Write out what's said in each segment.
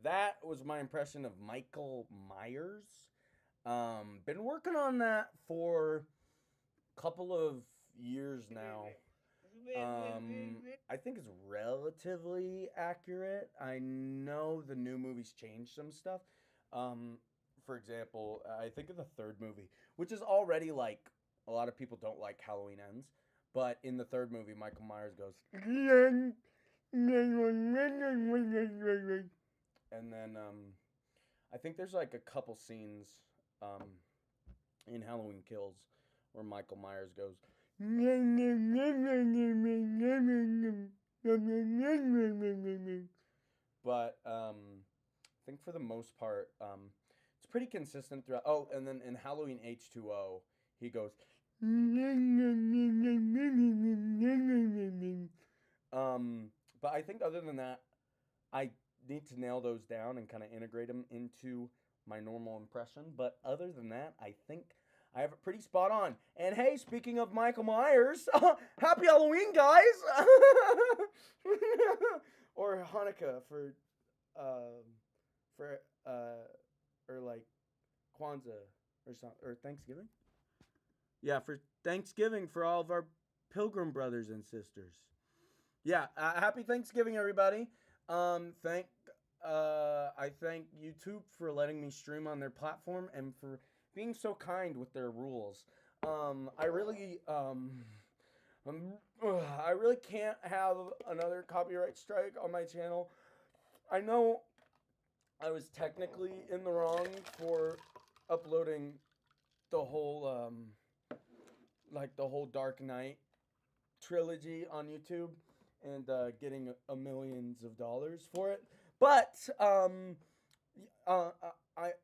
That was my impression of Michael Myers. Been working on that for a couple of years now. I think it's relatively accurate. I know the new movies changed some stuff. Um, for example, I think of the third movie, which is already like a lot of people don't like Halloween Ends, but in the third movie, Michael Myers goes, and then I think there's like a couple scenes um, in Halloween Kills where Michael Myers goes. But I think for the most part, it's pretty consistent throughout. Oh, and then in Halloween H2O, he goes. But I think other than that, I need to nail those down and kind of integrate them into my normal impression. But other than that, I think I have it pretty spot on. And hey, speaking of Michael Myers, happy Halloween, guys! Or Hanukkah for or like Kwanzaa or something, or Thanksgiving. Yeah, for Thanksgiving for all of our Pilgrim brothers and sisters. Yeah, happy Thanksgiving, everybody. Thank I thank YouTube for letting me stream on their platform and for being so kind with their rules. I really I really can't have another copyright strike on my channel. I know I was technically in the wrong for uploading the whole like the whole Dark Knight trilogy on YouTube and getting a millions of dollars for it. But uh,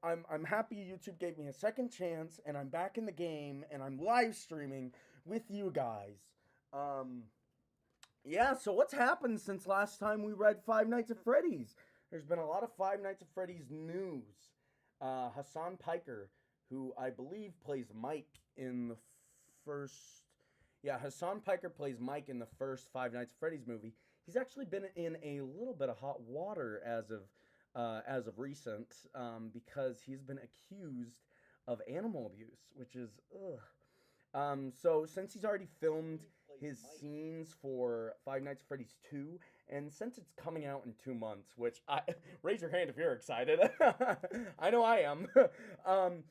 I'm happy YouTube gave me a second chance, and I'm back in the game, and I'm live streaming with you guys. Um, yeah, so what's happened since last time we read Five Nights at Freddy's? There's been a lot of Five Nights at Freddy's news. Hassan Piker, who I believe plays Mike in the first. Yeah, Hassan Piker plays Mike in the first Five Nights at Freddy's movie. He's actually been in a little bit of hot water as of recent because he's been accused of animal abuse, which is ugh. So since he's already filmed his scenes for Five Nights at Freddy's 2, and since it's coming out in 2 months, which I raise your hand if you're excited. I know I am.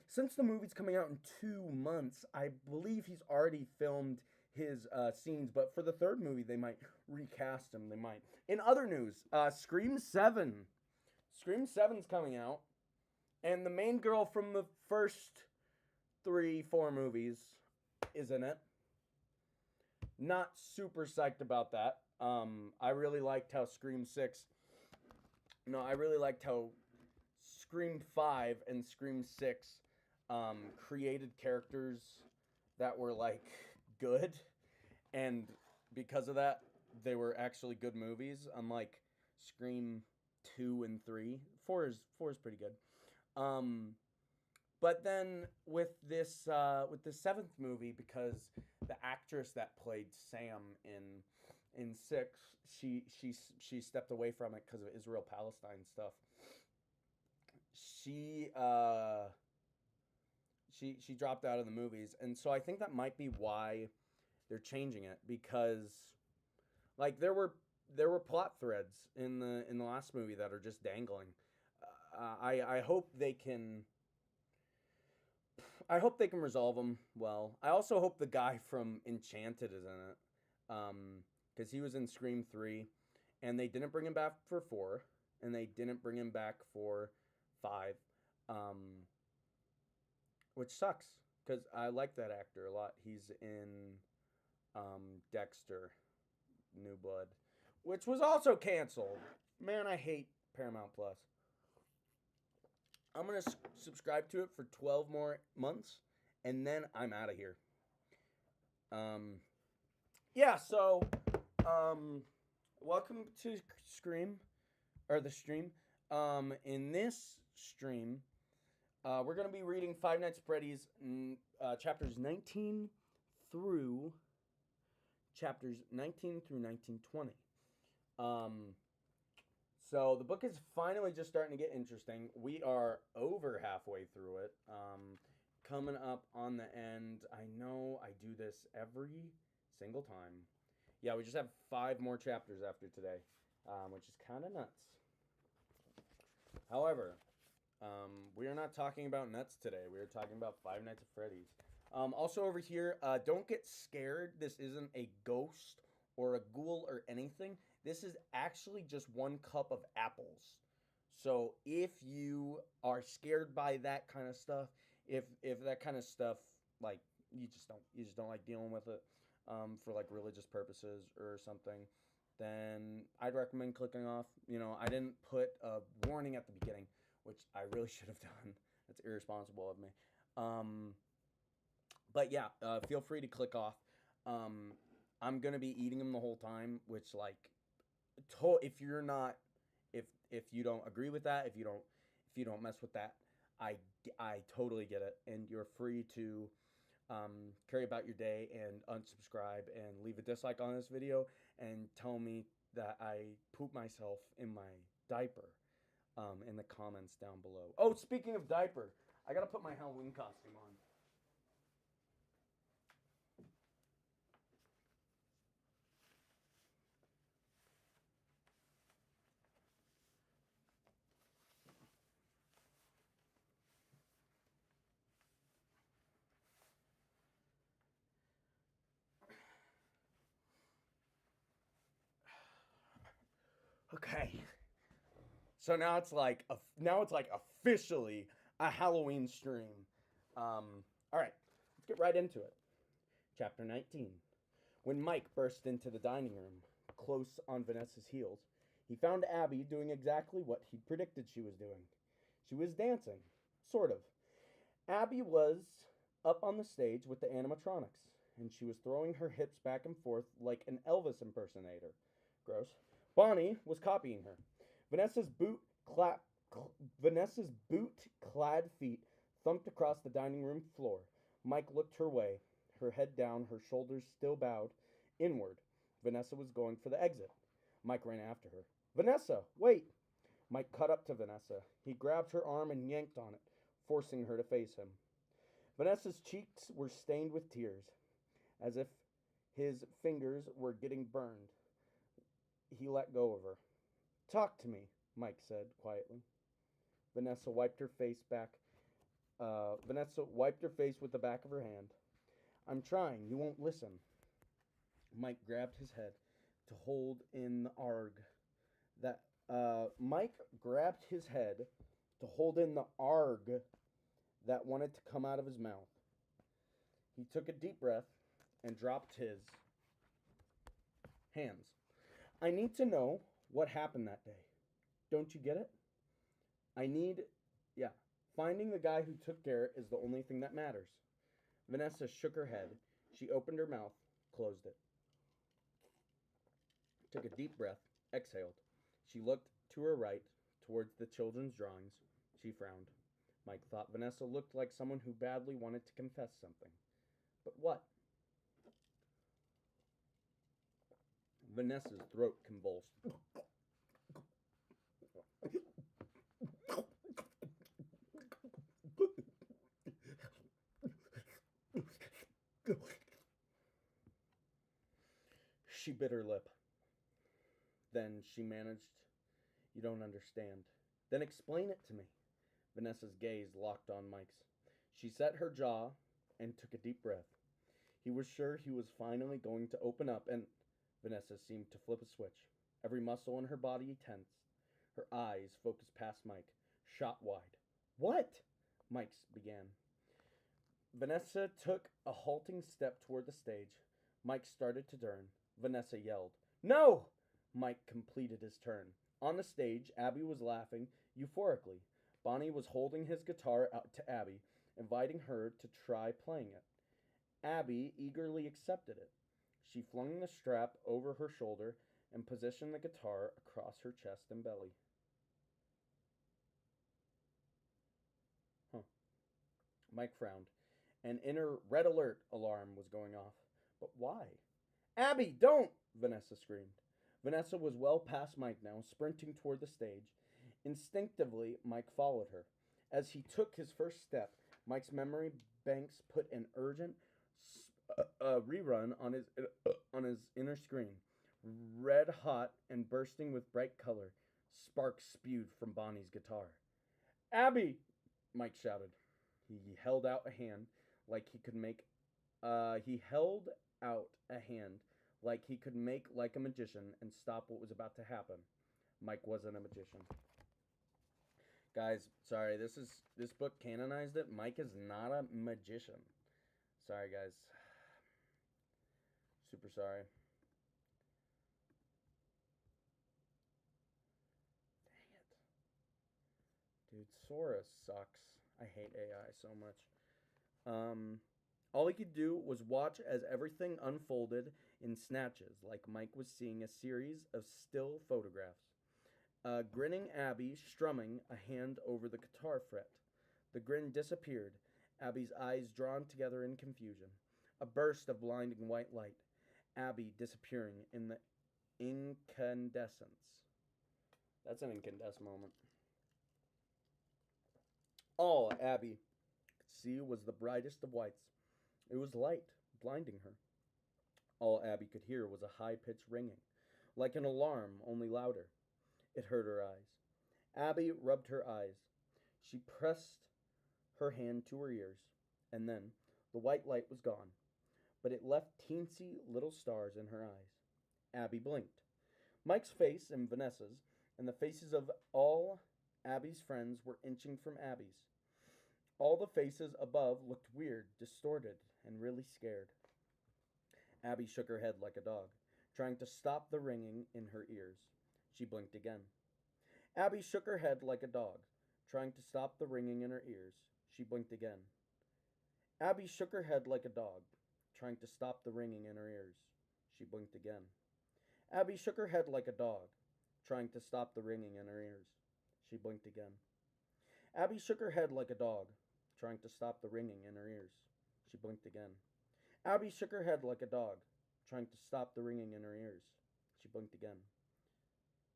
Since the movie's coming out in 2 months, I believe he's already filmed his scenes, but for the third movie, they might recast him. They might. In other news, Scream 7. Scream 7's coming out, and the main girl from the first 3-4 movies is in it. Not super psyched about that. I really liked how Scream 6. No, I really liked how Scream 5 and Scream 6 created characters that were like good, and because of that, they were actually good movies. Unlike Scream 2 and 3, 4 is pretty good. But then with this seventh movie, because the actress that played Sam in 6, she stepped away from it because of Israel Palestine stuff. She dropped out of the movies, and so I think that might be why they're changing it, because like there were plot threads in the last movie that are just dangling. I hope they can. I hope they can resolve them well. I also hope the guy from Enchanted is in it, because he was in Scream 3, and they didn't bring him back for 4, and they didn't bring him back for 5, which sucks because I like that actor a lot. He's in Dexter, New Blood, which was also canceled. Man, I hate Paramount Plus. I'm going to subscribe to it for 12 more months, and then I'm out of here. Yeah, so welcome to the stream. In this stream, we're gonna be reading Five Nights at Freddy's, chapters 19 through 1920. Um, so the book is finally just starting to get interesting. We are over halfway through it. Coming up on the end. I know I do this every single time. Yeah, we just have 5 more chapters after today, which is kind of nuts. However, we are not talking about nuts today. We are talking about Five Nights at Freddy's. Also over here, don't get scared. This isn't a ghost or a ghoul or anything. This is actually just 1 cup of apples. So if you are scared by that kind of stuff, if that kind of stuff, like, you just don't like dealing with it, for like religious purposes or something, then I'd recommend clicking off. I didn't put a warning at the beginning, which I really should have done. That's irresponsible of me. But yeah, feel free to click off. I'm gonna be eating them the whole time, which, like, if you're not, if you don't agree with that, if you don't mess with that, I totally get it, and you're free to carry about your day and unsubscribe and leave a dislike on this video and tell me that I poop myself in my diaper, in the comments down below. Oh, speaking of diaper, I gotta put my Halloween costume on. Okay. So now it's like officially a Halloween stream. All right, let's get right into it. Chapter 19. When Mike burst into the dining room, close on Vanessa's heels, he found Abby doing exactly what he'd predicted she was doing. She was dancing, sort of. Abby was up on the stage with the animatronics, and she was throwing her hips back and forth like an Elvis impersonator. Gross. Bonnie was copying her. Vanessa's boot clap Vanessa's boot-clad feet thumped across the dining room floor. Mike looked her way, her head down, her shoulders still bowed inward. Vanessa was going for the exit. Mike ran after her. Vanessa, wait! Mike cut up to Vanessa. He grabbed her arm and yanked on it, forcing her to face him. Vanessa's cheeks were stained with tears, as if his fingers were getting burned. He let go of her. Talk to me, Mike said quietly. Vanessa wiped her face with the back of her hand. I'm trying. You won't listen. Mike grabbed his head to hold in the arg that wanted to come out of his mouth. He took a deep breath and dropped his hands. I need to know what happened that day. Don't you get it? Finding the guy who took Garrett is the only thing that matters. Vanessa shook her head. She opened her mouth, closed it. Took a deep breath, exhaled. She looked to her right, towards the children's drawings. She frowned. Mike thought Vanessa looked like someone who badly wanted to confess something. But what? Vanessa's throat convulsed. She bit her lip. Then she managed, You don't understand. Then explain it to me. Vanessa's gaze locked on Mike's. She set her jaw and took a deep breath. He was sure he was finally going to open up, and Vanessa seemed to flip a switch. Every muscle in her body tensed. Her eyes focused past Mike, shot wide. What? Mike began. Vanessa took a halting step toward the stage. Mike started to turn. Vanessa yelled, No! Mike completed his turn. On the stage, Abby was laughing euphorically. Bonnie was holding his guitar out to Abby, inviting her to try playing it. Abby eagerly accepted it. She flung the strap over her shoulder and positioned the guitar across her chest and belly. Huh. Mike frowned. An inner red alert alarm was going off. But why? Abby, don't! Vanessa screamed. Vanessa was well past Mike now, sprinting toward the stage. Instinctively, Mike followed her. As he took his first step, Mike's memory banks put an urgent rerun on his inner screen. Red hot and bursting with bright color, sparks spewed from Bonnie's guitar. Abby! Mike shouted. He held out a hand like he could make he held out a hand like he could make like a magician and stop what was about to happen. Mike wasn't a magician. Guys, sorry, this book canonized it. Mike is not a magician. Sorry, guys. Super sorry. Dang it. Dude, Sora sucks. I hate AI so much. All he could do was watch as everything unfolded in snatches, like Mike was seeing a series of still photographs. Grinning Abby strumming a hand over the guitar fret. The grin disappeared, Abby's eyes drawn together in confusion. A burst of blinding white light, Abby disappearing in the incandescence. That's an incandescent moment. All Abby could see was the brightest of whites. It was light, blinding her. All Abby could hear was a high-pitched ringing, like an alarm, only louder. It hurt her eyes. Abby rubbed her eyes. She pressed her hand to her ears, and then the white light was gone, but it left teensy little stars in her eyes. Abby blinked. Mike's face and Vanessa's, and the faces of all Abby's friends were inching from Abby's. All the faces above looked weird, distorted, and really scared. Abby shook her head like a dog, trying to stop the ringing in her ears. She blinked again. Abby shook her head like a dog, trying to stop the ringing in her ears. She blinked again. Abby shook her head like a dog, trying to stop the ringing in her ears. She blinked again. Abby shook her head like a dog, trying to stop the ringing in her ears. She blinked again. Abby shook her head like a dog, trying to stop the ringing in her ears. She blinked again. Abby shook her head like a dog, trying to stop the ringing in her ears. She blinked again.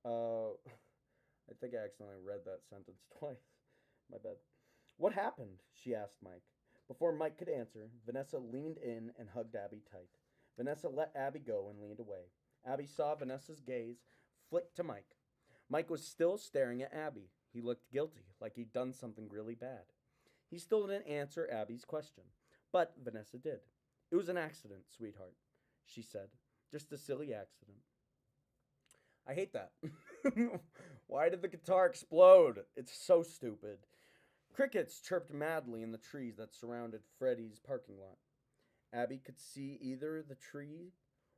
I think I accidentally read that sentence twice. My bad. What happened? She asked Mike. Before Mike could answer, Vanessa leaned in and hugged Abby tight. Vanessa let Abby go and leaned away. Abby saw Vanessa's gaze flick to Mike. Mike was still staring at Abby. He looked guilty, like he'd done something really bad. He still didn't answer Abby's question, but Vanessa did. It was an accident, sweetheart, she said. Just a silly accident. I hate that. Why did the guitar explode? It's so stupid. Crickets chirped madly in the trees that surrounded Freddy's parking lot. Abby could see either the tree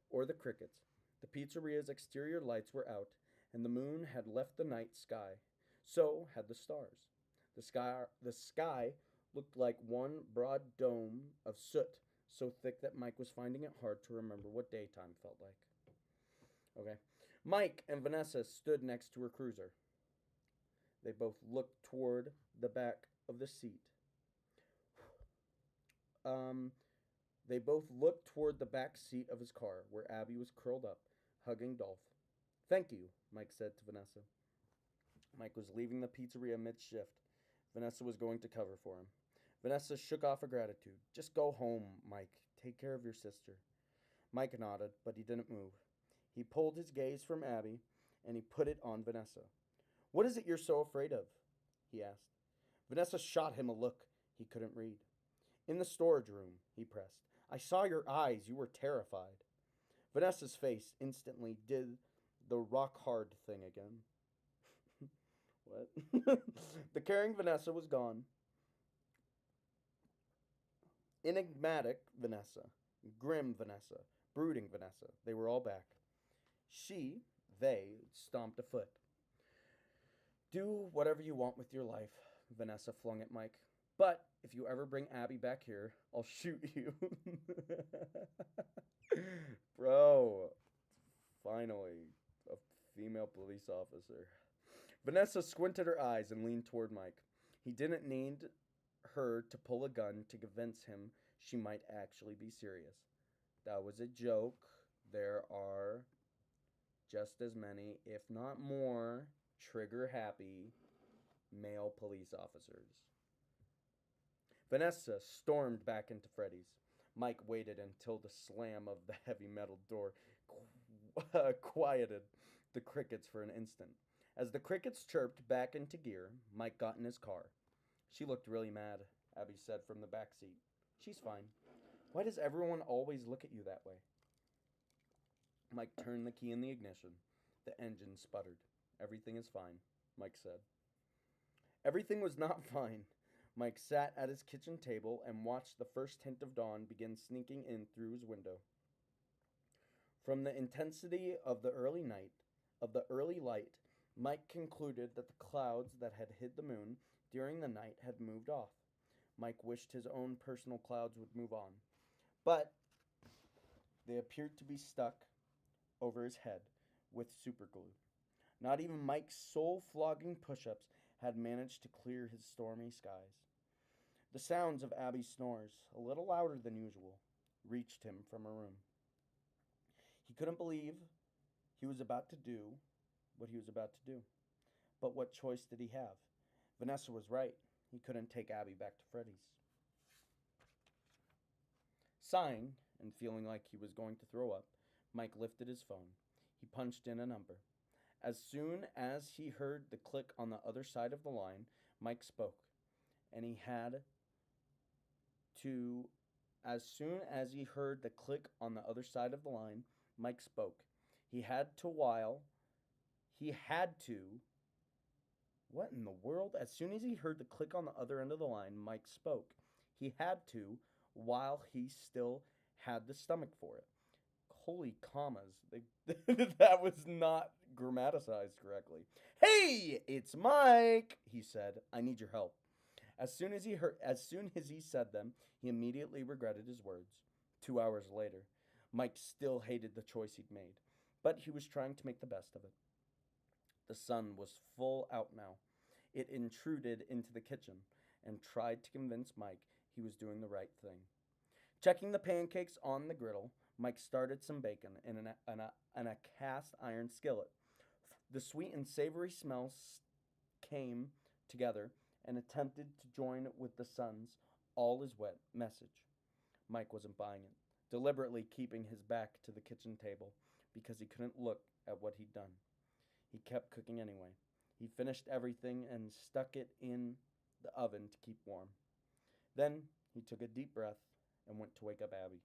or the crickets. The pizzeria's exterior lights were out, and the moon had left the night sky. So had the stars. The sky looked like one broad dome of soot, so thick that Mike was finding it hard to remember what daytime felt like. Okay. Mike and Vanessa stood next to her cruiser. They both looked toward the back of the seat. They both looked toward the back seat of his car, where Abby was curled up, hugging Dolph. Thank you, Mike said to Vanessa. Mike was leaving the pizzeria mid-shift. Vanessa was going to cover for him. Vanessa shook off her gratitude. Just go home, Mike. Take care of your sister. Mike nodded, but he didn't move. He pulled his gaze from Abby, and he put it on Vanessa. What is it you're so afraid of? He asked. Vanessa shot him a look he couldn't read. In the storage room, he pressed. I saw your eyes. You were terrified. Vanessa's face instantly did the rock-hard thing again. What? The caring Vanessa was gone. Enigmatic Vanessa, grim Vanessa, brooding Vanessa, they were all back. They stomped a foot. Do whatever you want with your life, Vanessa flung at Mike. But if you ever bring Abby back here, I'll shoot you. Bro, finally. female police officer. Vanessa squinted her eyes and leaned toward Mike. He didn't need her to pull a gun to convince him she might actually be serious. That was a joke. There are just as many, if not more, trigger happy male police officers. Vanessa stormed back into Freddy's. Mike waited until the slam of the heavy metal door quieted the crickets for an instant. As the crickets chirped back into gear, Mike got in his car. She looked really mad, Abby said from the back seat. She's fine. Why does everyone always look at you that way? Mike turned the key in the ignition. The engine sputtered. Everything is fine, Mike said. Everything was not fine. Mike sat at his kitchen table and watched the first hint of dawn begin sneaking in through his window. From the intensity of the early light, Mike concluded that the clouds that had hid the moon during the night had moved off. Mike wished his own personal clouds would move on, but they appeared to be stuck over his head with superglue. Not even Mike's soul-flogging push-ups had managed to clear his stormy skies. The sounds of Abby's snores, a little louder than usual, reached him from her room. He couldn't believe he was about to do what he was about to do. But what choice did he have? Vanessa was right. He couldn't take Abby back to Freddy's. Sighing and feeling like he was going to throw up, Mike lifted his phone. He punched in a number. As soon as he heard the click on the other side of the line, Mike spoke. As soon as he heard the click on the other side of the line, Mike spoke. What in the world? As soon as he heard the click on the other end of the line, Mike spoke. He had to, while he still had the stomach for it. Holy commas. That was not grammaticized correctly. Hey, it's Mike, he said. I need your help. As soon as he said them, he immediately regretted his words. 2 hours later, Mike still hated the choice he'd made, but he was trying to make the best of it. The sun was full out now. It intruded into the kitchen and tried to convince Mike he was doing the right thing. Checking the pancakes on the griddle, Mike started some bacon in a cast iron skillet. The sweet and savory smells came together and attempted to join with the sun's all is wet message. Mike wasn't buying it, deliberately keeping his back to the kitchen table because he couldn't look at what he'd done. He kept cooking anyway. He finished everything and stuck it in the oven to keep warm. Then he took a deep breath and went to wake up Abby.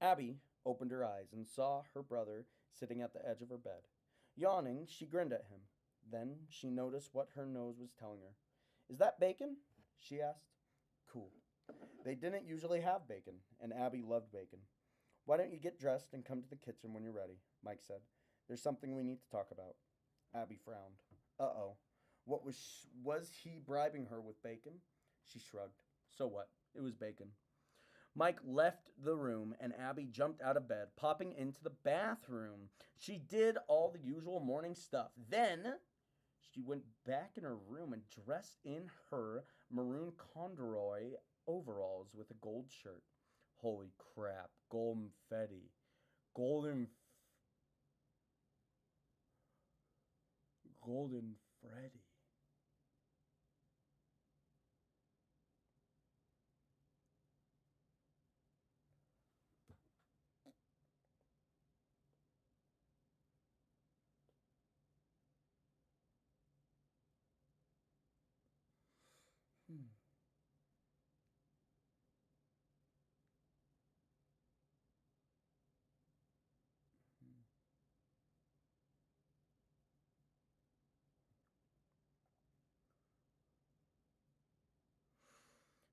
Abby opened her eyes and saw her brother sitting at the edge of her bed. Yawning, she grinned at him. Then she noticed what her nose was telling her. Is that bacon? She asked. Cool. They didn't usually have bacon, and Abby loved bacon. Why don't you get dressed and come to the kitchen when you're ready, Mike said. There's something we need to talk about. Abby frowned. Uh-oh. What was he bribing her with bacon? She shrugged. So what? It was bacon. Mike left the room and Abby jumped out of bed, popping into the bathroom. She did all the usual morning stuff. Then she went back in her room and dressed in her maroon corduroy overalls with a gold shirt. Holy crap. Golden Freddy. Golden Freddy.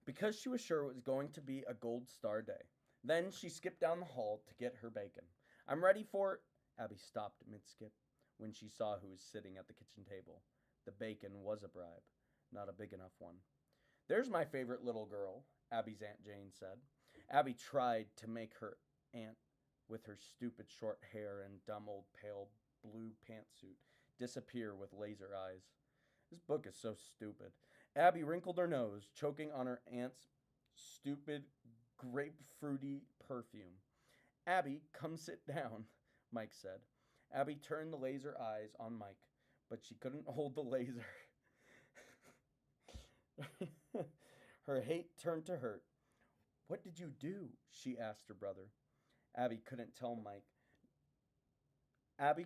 Because she was sure it was going to be a gold star day. Then she skipped down the hall to get her bacon. I'm ready for... Abby stopped mid-skip when she saw who was sitting at the kitchen table. The bacon was a bribe, not a big enough one. There's my favorite little girl, Abby's Aunt Jane said. Abby tried to make her aunt with her stupid short hair and dumb old pale blue pantsuit disappear with laser eyes. This book is so stupid. Abby wrinkled her nose, choking on her aunt's stupid grapefruity perfume. Abby, come sit down, Mike said. Abby turned the laser eyes on Mike, but she couldn't hold the laser. Her hate turned to hurt. What did you do? She asked her brother. Abby couldn't tell Mike. Abby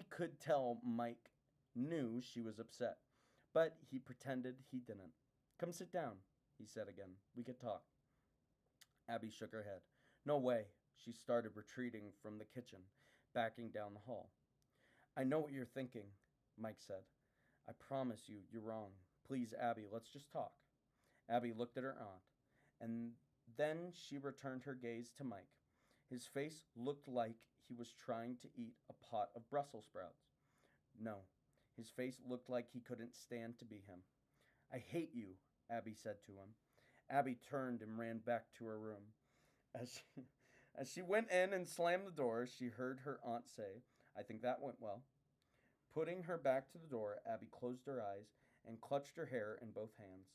could tell Mike knew she was upset, but he pretended he didn't. Come sit down, he said again. We could talk. Abby shook her head. No way. She started retreating from the kitchen, backing down the hall. I know what you're thinking, Mike said. I promise you, you're wrong. Please, Abby, let's just talk. Abby looked at her aunt, and then she returned her gaze to Mike. His face looked like he was trying to eat a pot of Brussels sprouts. No, his face looked like he couldn't stand to be him. I hate you, Abby said to him. Abby turned and ran back to her room. As she went in and slammed the door, she heard her aunt say, I think that went well. Putting her back to the door, Abby closed her eyes and clutched her hair in both hands.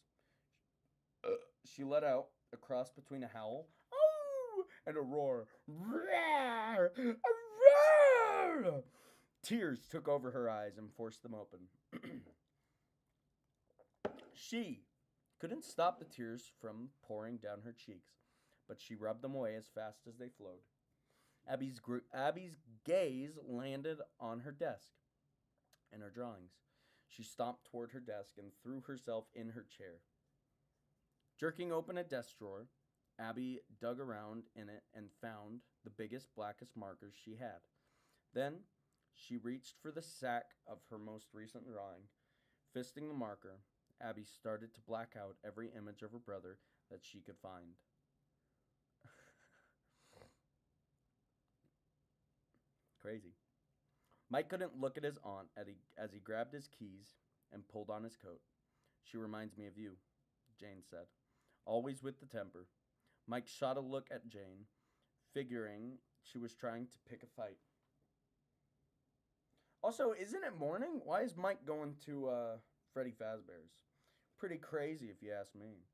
She let out a cross between a howl and a roar. Roar! Roar! Tears took over her eyes and forced them open. She couldn't stop the tears from pouring down her cheeks, but she rubbed them away as fast as they flowed. Abby's gaze landed on her desk and her drawings. She stomped toward her desk and threw herself in her chair. Jerking open a desk drawer, Abby dug around in it and found the biggest, blackest markers she had. Then she reached for the sack of her most recent drawing. Fisting the marker, Abby started to black out every image of her brother that she could find. Crazy. Mike couldn't look at his aunt as he grabbed his keys and pulled on his coat. She reminds me of you, Jane said. Always with the temper. Mike shot a look at Jane, figuring she was trying to pick a fight. Also, isn't it morning? Why is Mike going to Freddy Fazbear's? Pretty crazy if you ask me.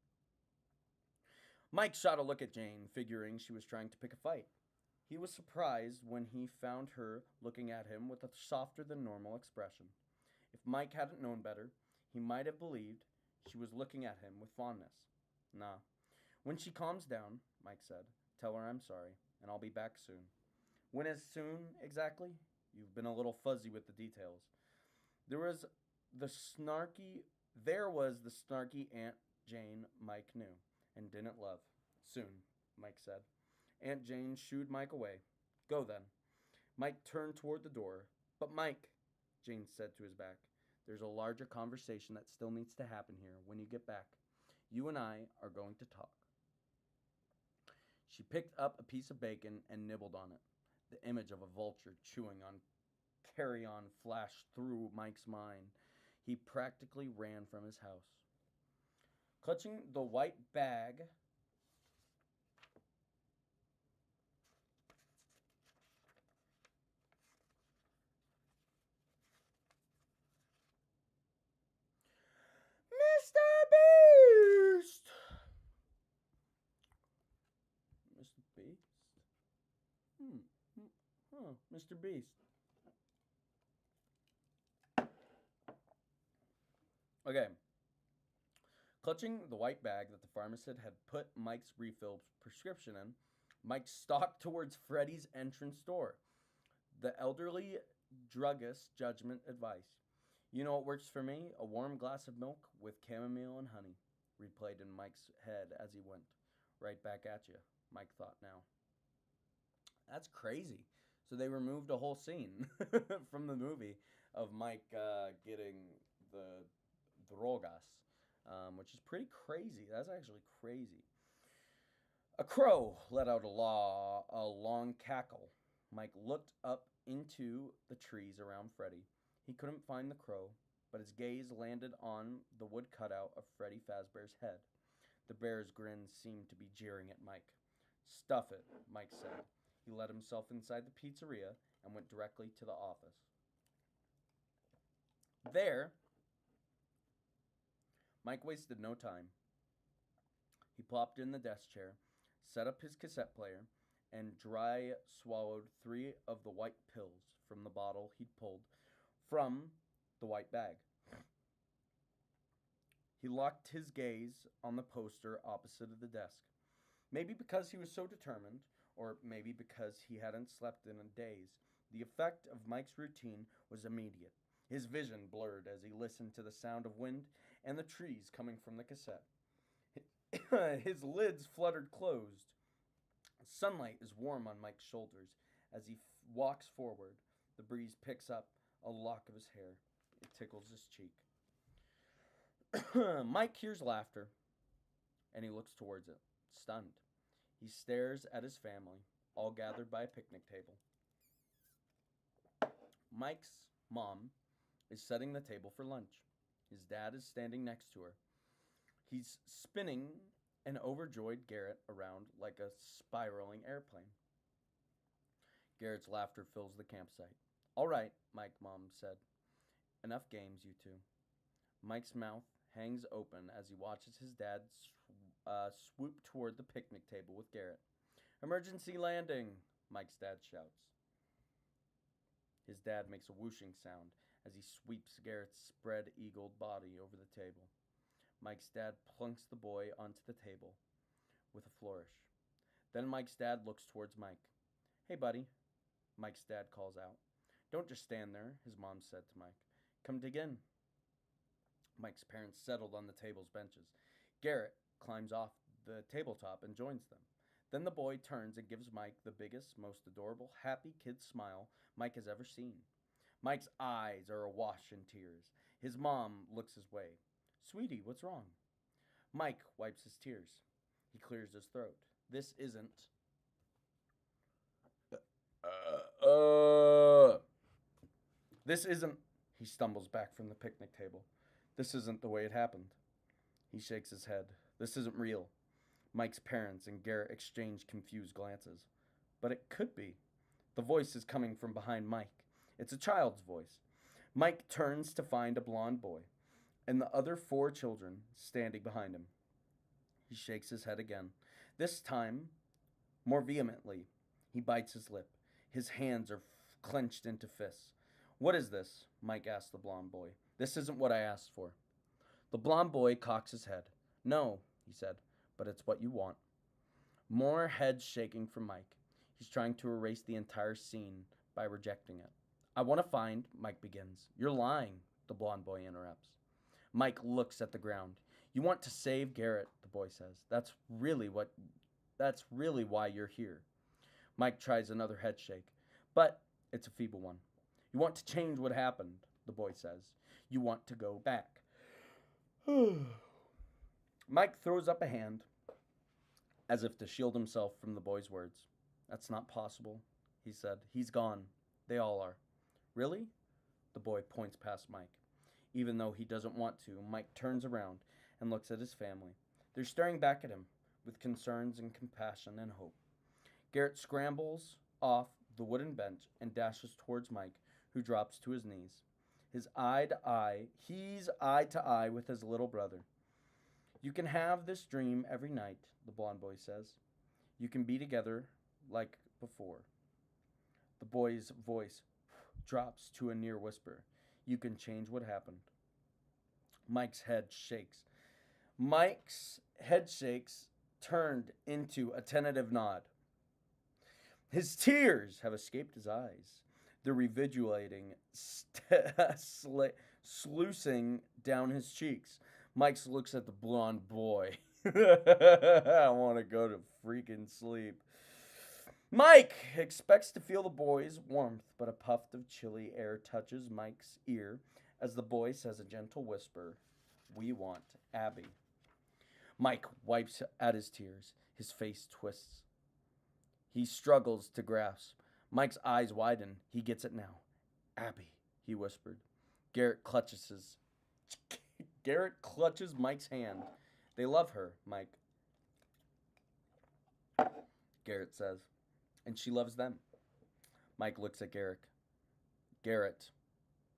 Mike shot a look at Jane, figuring she was trying to pick a fight. He was surprised when he found her looking at him with a softer than normal expression. If Mike hadn't known better, he might have believed she was looking at him with fondness. Nah. When she calms down, Mike said, tell her I'm sorry, and I'll be back soon. When is soon, exactly? You've been a little fuzzy with the details. There was the snarky Aunt Jane Mike knew and didn't love. Soon, Mike said. Aunt Jane shooed Mike away. Go then. Mike turned toward the door. But Mike, Jane said to his back, there's a larger conversation that still needs to happen here when you get back. You and I are going to talk. She picked up a piece of bacon and nibbled on it. The image of a vulture chewing on carrion flashed through Mike's mind. He practically ran from his house. Clutching the white bag, Mr. Beast! Mr. Beast? Mr. Beast. Okay. Clutching the white bag that the pharmacist had put Mike's refill prescription in, Mike stalked towards Freddy's entrance door. The elderly druggist's judgment advice. You know what works for me? A warm glass of milk with chamomile and honey, replayed in Mike's head as he went. Right back at you, Mike thought now. That's crazy. So they removed a whole scene from the movie of Mike getting the drogas, which is pretty crazy. That's actually crazy. A crow let out a long cackle. Mike looked up into the trees around Freddy. He couldn't find the crow, but his gaze landed on the wood cutout of Freddy Fazbear's head. The bear's grin seemed to be jeering at Mike. Stuff it, Mike said. He let himself inside the pizzeria and went directly to the office. There, Mike wasted no time. He plopped in the desk chair, set up his cassette player, and dry swallowed 3 of the white pills from the bottle he'd pulled from the white bag. He locked his gaze on the poster opposite of the desk. Maybe because he was so determined, or maybe because he hadn't slept in days, the effect of Mike's routine was immediate. His vision blurred as he listened to the sound of wind and the trees coming from the cassette. His lids fluttered closed. Sunlight is warm on Mike's shoulders as he walks forward. The breeze picks up a lock of his hair. It tickles his cheek. Mike hears laughter, and he looks towards it, stunned. He stares at his family, all gathered by a picnic table. Mike's mom is setting the table for lunch. His dad is standing next to her. He's spinning an overjoyed Garrett around like a spiraling airplane. Garrett's laughter fills the campsite. "All right," Mike's mom said. "Enough games, you two." Mike's mouth hangs open as he watches his dad swoop toward the picnic table with Garrett. "Emergency landing," Mike's dad shouts. His dad makes a whooshing sound as he sweeps Garrett's spread-eagled body over the table. Mike's dad plunks the boy onto the table with a flourish. Then Mike's dad looks towards Mike. "Hey, buddy," Mike's dad calls out. "Don't just stand there," his mom said to Mike. "Come dig in." Mike's parents settled on the table's benches. Garrett climbs off the tabletop and joins them. Then the boy turns and gives Mike the biggest, most adorable, happy kid smile Mike has ever seen. Mike's eyes are awash in tears. His mom looks his way. "Sweetie, what's wrong?" Mike wipes his tears. He clears his throat. This isn't... He stumbles back from the picnic table. "This isn't the way it happened." He shakes his head. "This isn't real." Mike's parents and Garrett exchange confused glances. But it could be. The voice is coming from behind Mike. It's a child's voice. Mike turns to find a blonde boy and the other 4 children standing behind him. He shakes his head again. This time, more vehemently, he bites his lip. His hands are clenched into fists. "What is this?" Mike asks the blonde boy. "This isn't what I asked for." The blonde boy cocks his head. "No," he said, "but it's what you want." More head shaking from Mike. He's trying to erase the entire scene by rejecting it. "I want to find," Mike begins. "You're lying," the blonde boy interrupts. Mike looks at the ground. "You want to save Garrett," the boy says. That's really why you're here." Mike tries another head shake, but it's a feeble one. "You want to change what happened," the boy says. "You want to go back." Mike throws up a hand as if to shield himself from the boy's words. "That's not possible," he said. "He's gone. They all are." "Really?" The boy points past Mike. Even though he doesn't want to, Mike turns around and looks at his family. They're staring back at him with concerns and compassion and hope. Garrett scrambles off the wooden bench and dashes towards Mike, who drops to his knees. He's eye to eye with his little brother. "You can have this dream every night," the blonde boy says. "You can be together like before." The boy's voice drops to a near whisper. "You can change what happened." Mike's head shakes. Turned into a tentative nod. His tears have escaped his eyes. They're reviduating, sluicing down his cheeks. Mike looks at the blonde boy. I want to go to freaking sleep. Mike expects to feel the boy's warmth, but a puff of chilly air touches Mike's ear as the boy says a gentle whisper, "We want Abby." Mike wipes at his tears. His face twists. He struggles to grasp. Mike's eyes widen. He gets it now. "Abby," he whispered. Garrett clutches Mike's hand. "They love her, Mike," Garrett says. and she loves them. Mike looks at Garrett.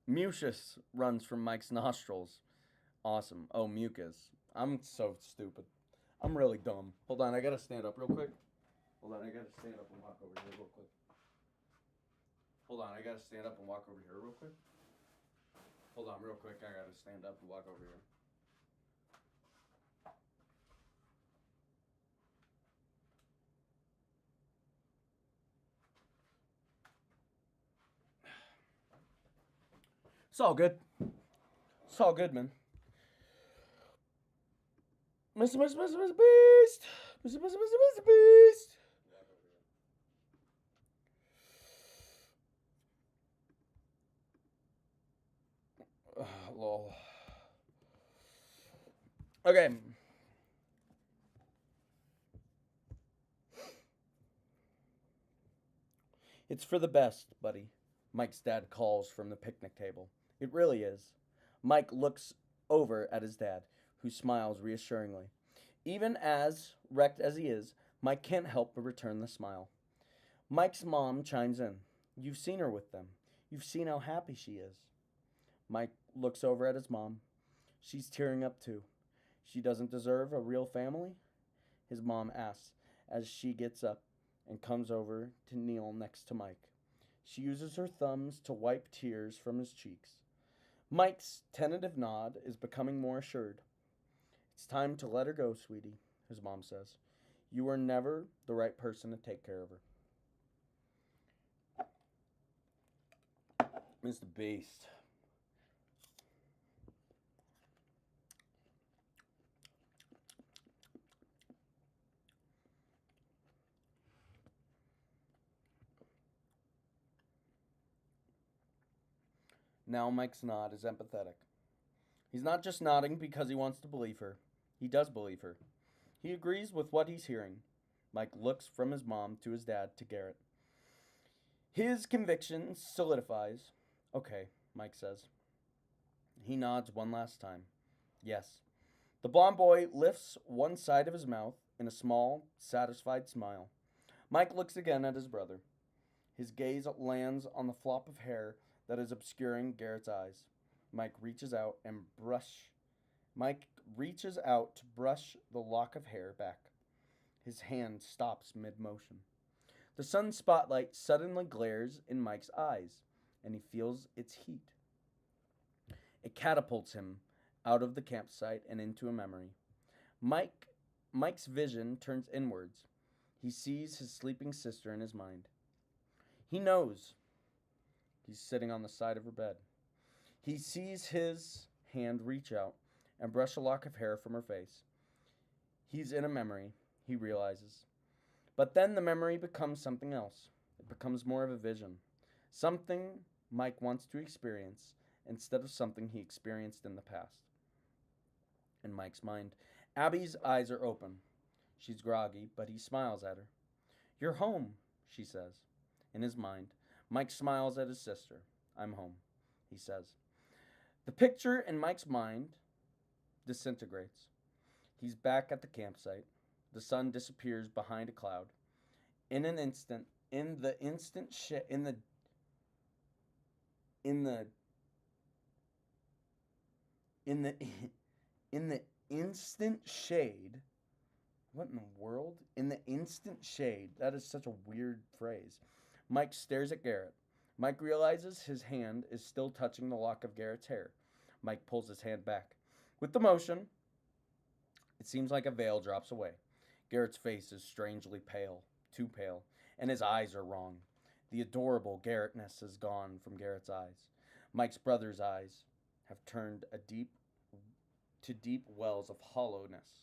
Mucus runs from Mike's nostrils. Awesome. Oh, mucus. I'm so stupid. I'm really dumb. Hold on, I gotta stand up real quick. Hold on, I gotta stand up and walk over here real quick. Hold on, I gotta stand up and walk over here real quick. Hold on, real quick, I gotta stand up and walk over here. It's all good. It's all good, man. Mr. Beast! Mr. Beast! Lol. Okay. It's for the best, buddy. Mike's dad calls from the picnic table. It really is. Mike looks over at his dad, who smiles reassuringly. Even as wrecked as he is, Mike can't help but return the smile. Mike's mom chimes in. You've seen her with them. You've seen how happy she is. Mike looks over at his mom. She's tearing up too. She doesn't deserve a real family? His mom asks as she gets up and comes over to kneel next to Mike. She uses her thumbs to wipe tears from his cheeks. Mike's tentative nod is becoming more assured. It's time to let her go, sweetie, his mom says. You were never the right person to take care of her. Mr. Beast. Now Mike's nod is empathetic. He's not just nodding because he wants to believe her. He does believe her. He agrees with what he's hearing. Mike looks from his mom to his dad to Garrett. His conviction solidifies. Okay, Mike says. He nods one last time. Yes. The blond boy lifts one side of his mouth in a small, satisfied smile. Mike looks again at his brother. His gaze lands on the flop of hair that is obscuring Garrett's eyes. Mike reaches out to brush the lock of hair back. His hand stops mid-motion. The sun's spotlight suddenly glares in Mike's eyes, and he feels its heat. It catapults him out of the campsite and into a memory. Mike's vision turns inwards. He sees his sleeping sister in his mind. He knows. He's sitting on the side of her bed. He sees his hand reach out and brush a lock of hair from her face. He's in a memory, he realizes. But then the memory becomes something else. It becomes more of a vision. Something Mike wants to experience instead of something he experienced in the past. In Mike's mind, Abby's eyes are open. She's groggy, but he smiles at her. You're home, she says. In his mind, Mike smiles at his sister. I'm home, he says. The picture in Mike's mind disintegrates. He's back at the campsite. The sun disappears behind a cloud. In the instant shade. What in the world? In the instant shade. That is such a weird phrase. Mike stares at Garrett. Mike realizes his hand is still touching the lock of Garrett's hair. Mike pulls his hand back. With the motion, it seems like a veil drops away. Garrett's face is strangely pale, too pale, and his eyes are wrong. The adorable Garrettness is gone from Garrett's eyes. Mike's brother's eyes have turned to deep wells of hollowness.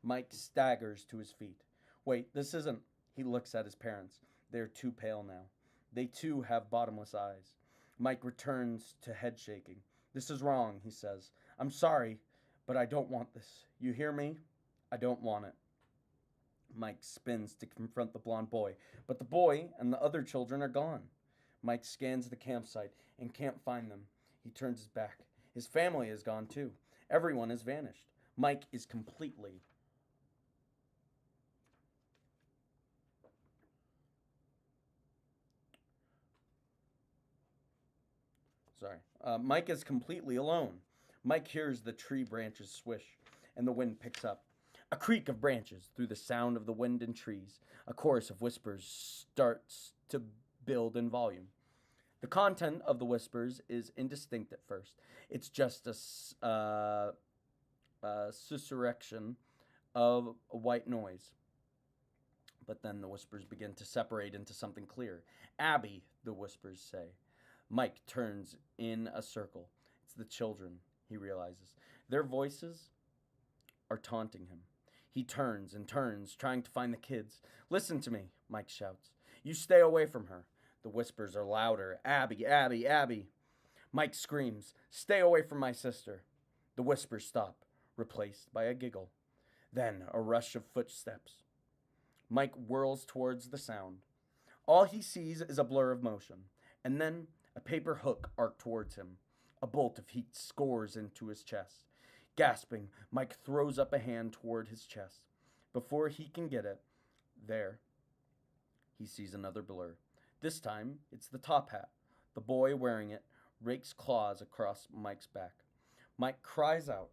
Mike staggers to his feet. Wait, this isn't... He looks at his parents. They're too pale now. They too have bottomless eyes. Mike returns to head shaking. This is wrong, he says. I'm sorry, but I don't want this. You hear me? I don't want it. Mike spins to confront the blond boy, but the boy and the other children are gone. Mike scans the campsite and can't find them. He turns his back. His family is gone too. Everyone has vanished. Mike is completely sorry. Mike is completely alone. Mike hears the tree branches swish, and the wind picks up. A creak of branches through the sound of the wind and trees. A chorus of whispers starts to build in volume. The content of the whispers is indistinct at first. It's just a susurration of a white noise. But then the whispers begin to separate into something clear. Abby, the whispers say. Mike turns in a circle. It's the children, he realizes. Their voices are taunting him. He turns and turns, trying to find the kids. Listen to me, Mike shouts. You stay away from her. The whispers are louder. Abby, Abby, Abby. Mike screams, stay away from my sister. The whispers stop, replaced by a giggle. Then a rush of footsteps. Mike whirls towards the sound. All he sees is a blur of motion, and then a paper hook arced towards him. A bolt of heat scores into his chest. Gasping, Mike throws up a hand toward his chest. Before he can get it, there, he sees another blur. This time, it's the top hat. The boy wearing it rakes claws across Mike's back. Mike cries out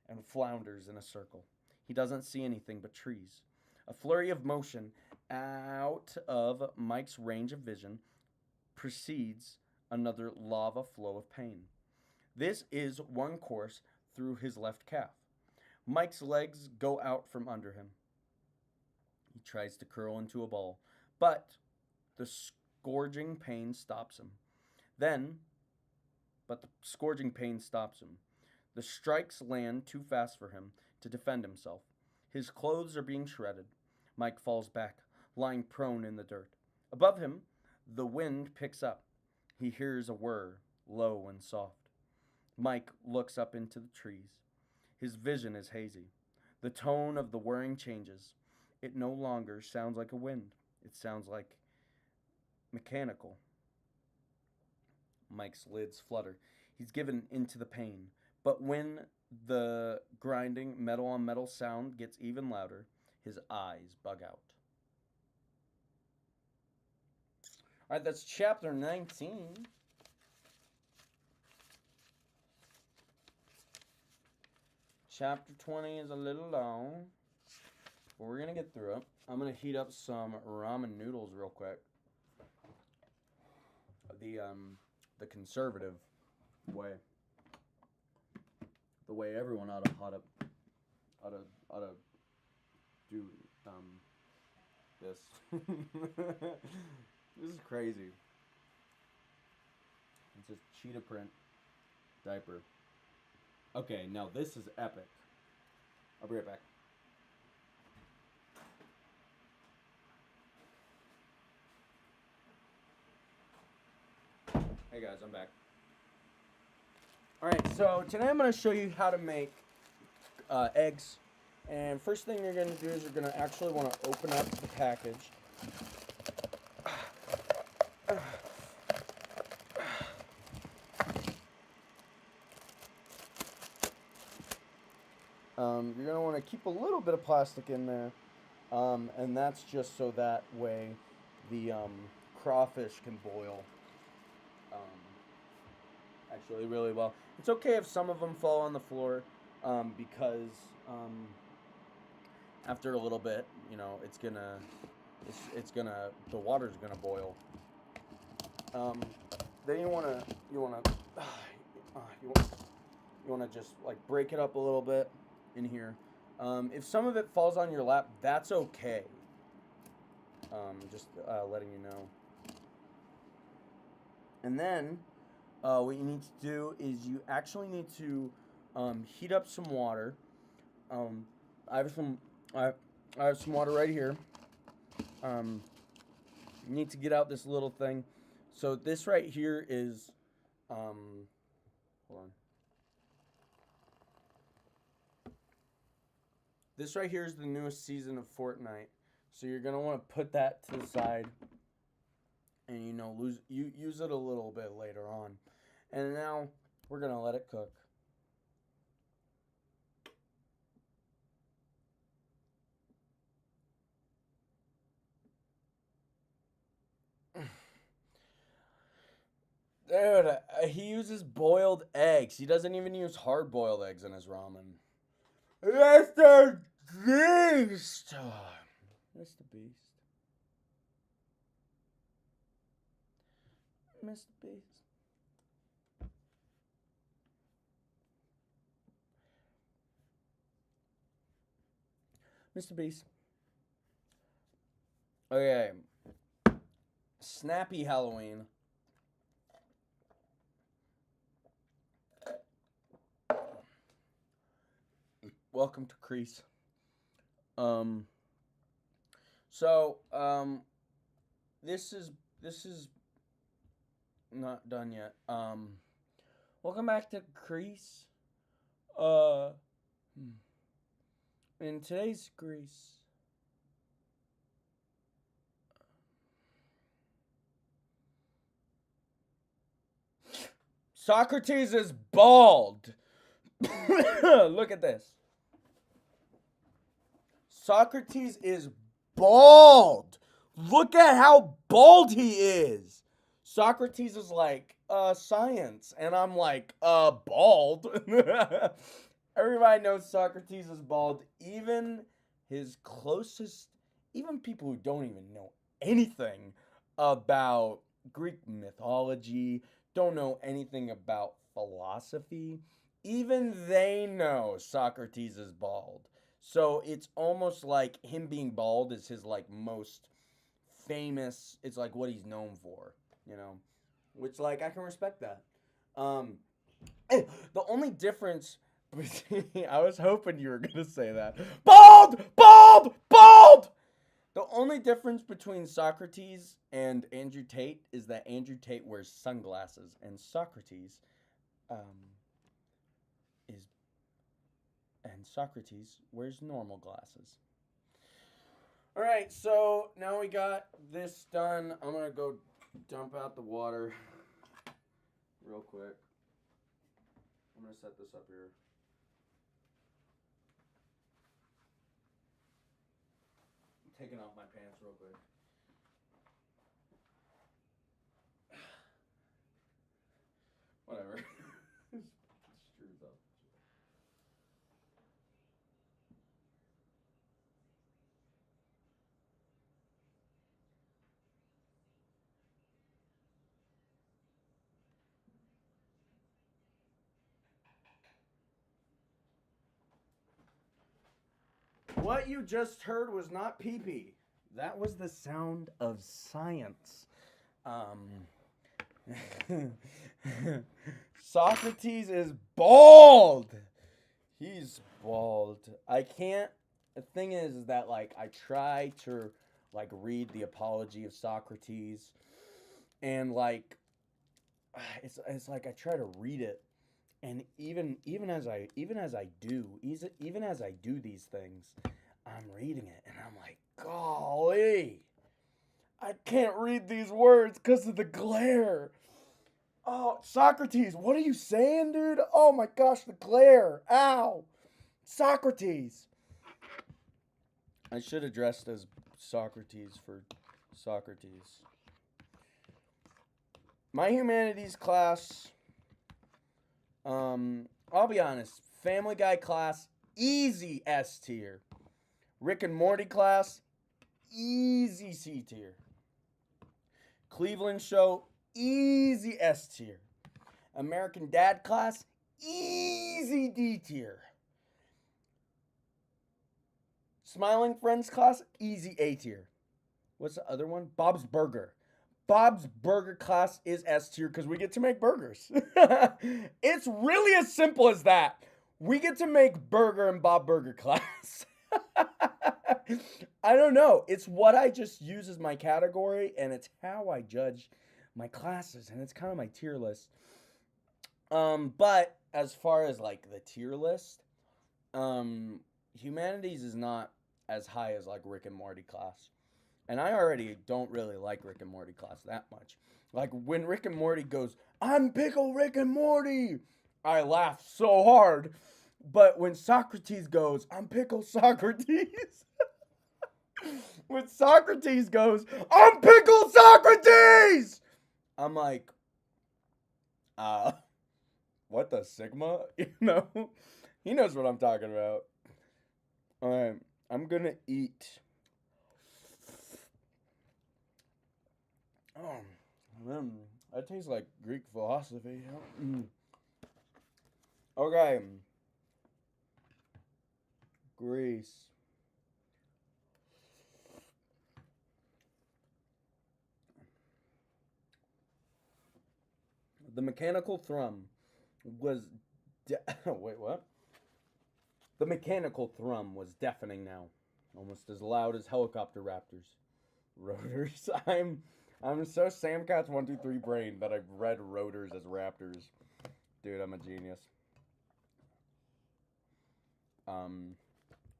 and flounders in a circle. He doesn't see anything but trees. A flurry of motion out of Mike's range of vision precedes another lava flow of pain. This is one course through his left calf. Mike's legs go out from under him. He tries to curl into a ball, but the scourging pain stops him. The scourging pain stops him. The strikes land too fast for him to defend himself. His clothes are being shredded. Mike falls back, lying prone in the dirt. Above him, the wind picks up. He hears a whir, low and soft. Mike looks up into the trees. His vision is hazy. The tone of the whirring changes. It no longer sounds like a wind. It sounds like mechanical. Mike's lids flutter. He's given into the pain. But when the grinding metal on metal sound gets even louder, his eyes bug out. All right, that's chapter 19. Chapter 20 is a little long, but we're going to get through it. I'm going to heat up some ramen noodles real quick. The conservative way. The way everyone ought to do this. This is crazy. It's just cheetah print diaper. Okay, now this is epic. I'll be right back. Hey guys, I'm back. Alright, so today I'm going to show you how to make eggs. And first thing you're going to do is you're going to actually want to open up the package. You're going to want to keep a little bit of plastic in there. And that's just so that way the crawfish can boil actually really well. It's okay if some of them fall on the floor because after a little bit, you know, the water's gonna boil. Then you wanna just like break it up a little bit in here. If some of it falls on your lap, that's okay. Just letting you know. And then what you need to do is you actually need to heat up some water. I have some water right here. You need to get out this little thing. So this right here is hold on. This right here is the newest season of Fortnite. So you're gonna want to put that to the side, and use it a little bit later on. And now we're gonna let it cook. Dude, he uses boiled eggs. He doesn't even use hard boiled eggs in his ramen. Mr. Beast! Mr. Beast. Mr. Beast. Mr. Beast. Okay. Snappy Halloween. Welcome to Crease. This is not done yet. Welcome back to Crease. In today's Grease, Socrates is bald. Look at this. Socrates is bald. Look at how bald he is. Socrates is like, science. And I'm like, bald. Everybody knows Socrates is bald. Even his closest, even people who don't even know anything about Greek mythology, don't know anything about philosophy, even they know Socrates is bald. So it's almost like him being bald is his like most famous, it's like what he's known for, you know? Which like I can respect that. The only difference between I was hoping you were gonna say that. Bald! Bald! Bald! The only difference between Socrates and Andrew Tate is that Andrew Tate wears sunglasses and Socrates Socrates wears normal glasses. Alright, so now we got this done. I'm gonna go dump out the water real quick. I'm gonna set this up here. I'm taking off my pants real quick. Whatever. Screws up. What you just heard was not pee-pee. That was the sound of science. Socrates is bald. He's bald. I can't. The thing is that like I try to like read the Apology of Socrates, and like it's like I try to read it, and even as I do these things, I'm reading it and I'm like, golly, I can't read these words because of the glare. Oh, Socrates, what are you saying, dude? Oh my gosh, the glare. Ow. Socrates. I should have dressed as Socrates for Socrates. My humanities class, I'll be honest, Family Guy class, easy S tier. Rick and Morty class, easy C tier. Cleveland Show, easy S tier. American Dad class, easy D tier. Smiling Friends class, easy A tier. What's the other one? Bob's Burger. Bob's Burger class is S tier because we get to make burgers. It's really as simple as that. We get to make burger in Bob Burger class. I don't know. It's what I just use as my category, and it's how I judge my classes, and it's kind of my tier list. But as far as like the tier list, humanities is not as high as like Rick and Morty class. And I already don't really like Rick and Morty class that much. Like when Rick and Morty goes, "I'm Pickle Rick and Morty," I laugh so hard. But when Socrates goes, "I'm Pickle Socrates," when Socrates goes, "I'm Pickle Socrates," I'm like, Uh, what the Sigma? You know? He knows what I'm talking about. Alright, I'm gonna eat. Oh, man, that tastes like Greek philosophy. Okay. Greece. The mechanical thrum was. Wait, what? The mechanical thrum was deafening now, almost as loud as helicopter raptors. Rotors. I'm so Sam Cat's 123 brain that I've read rotors as raptors. Dude, I'm a genius. Um,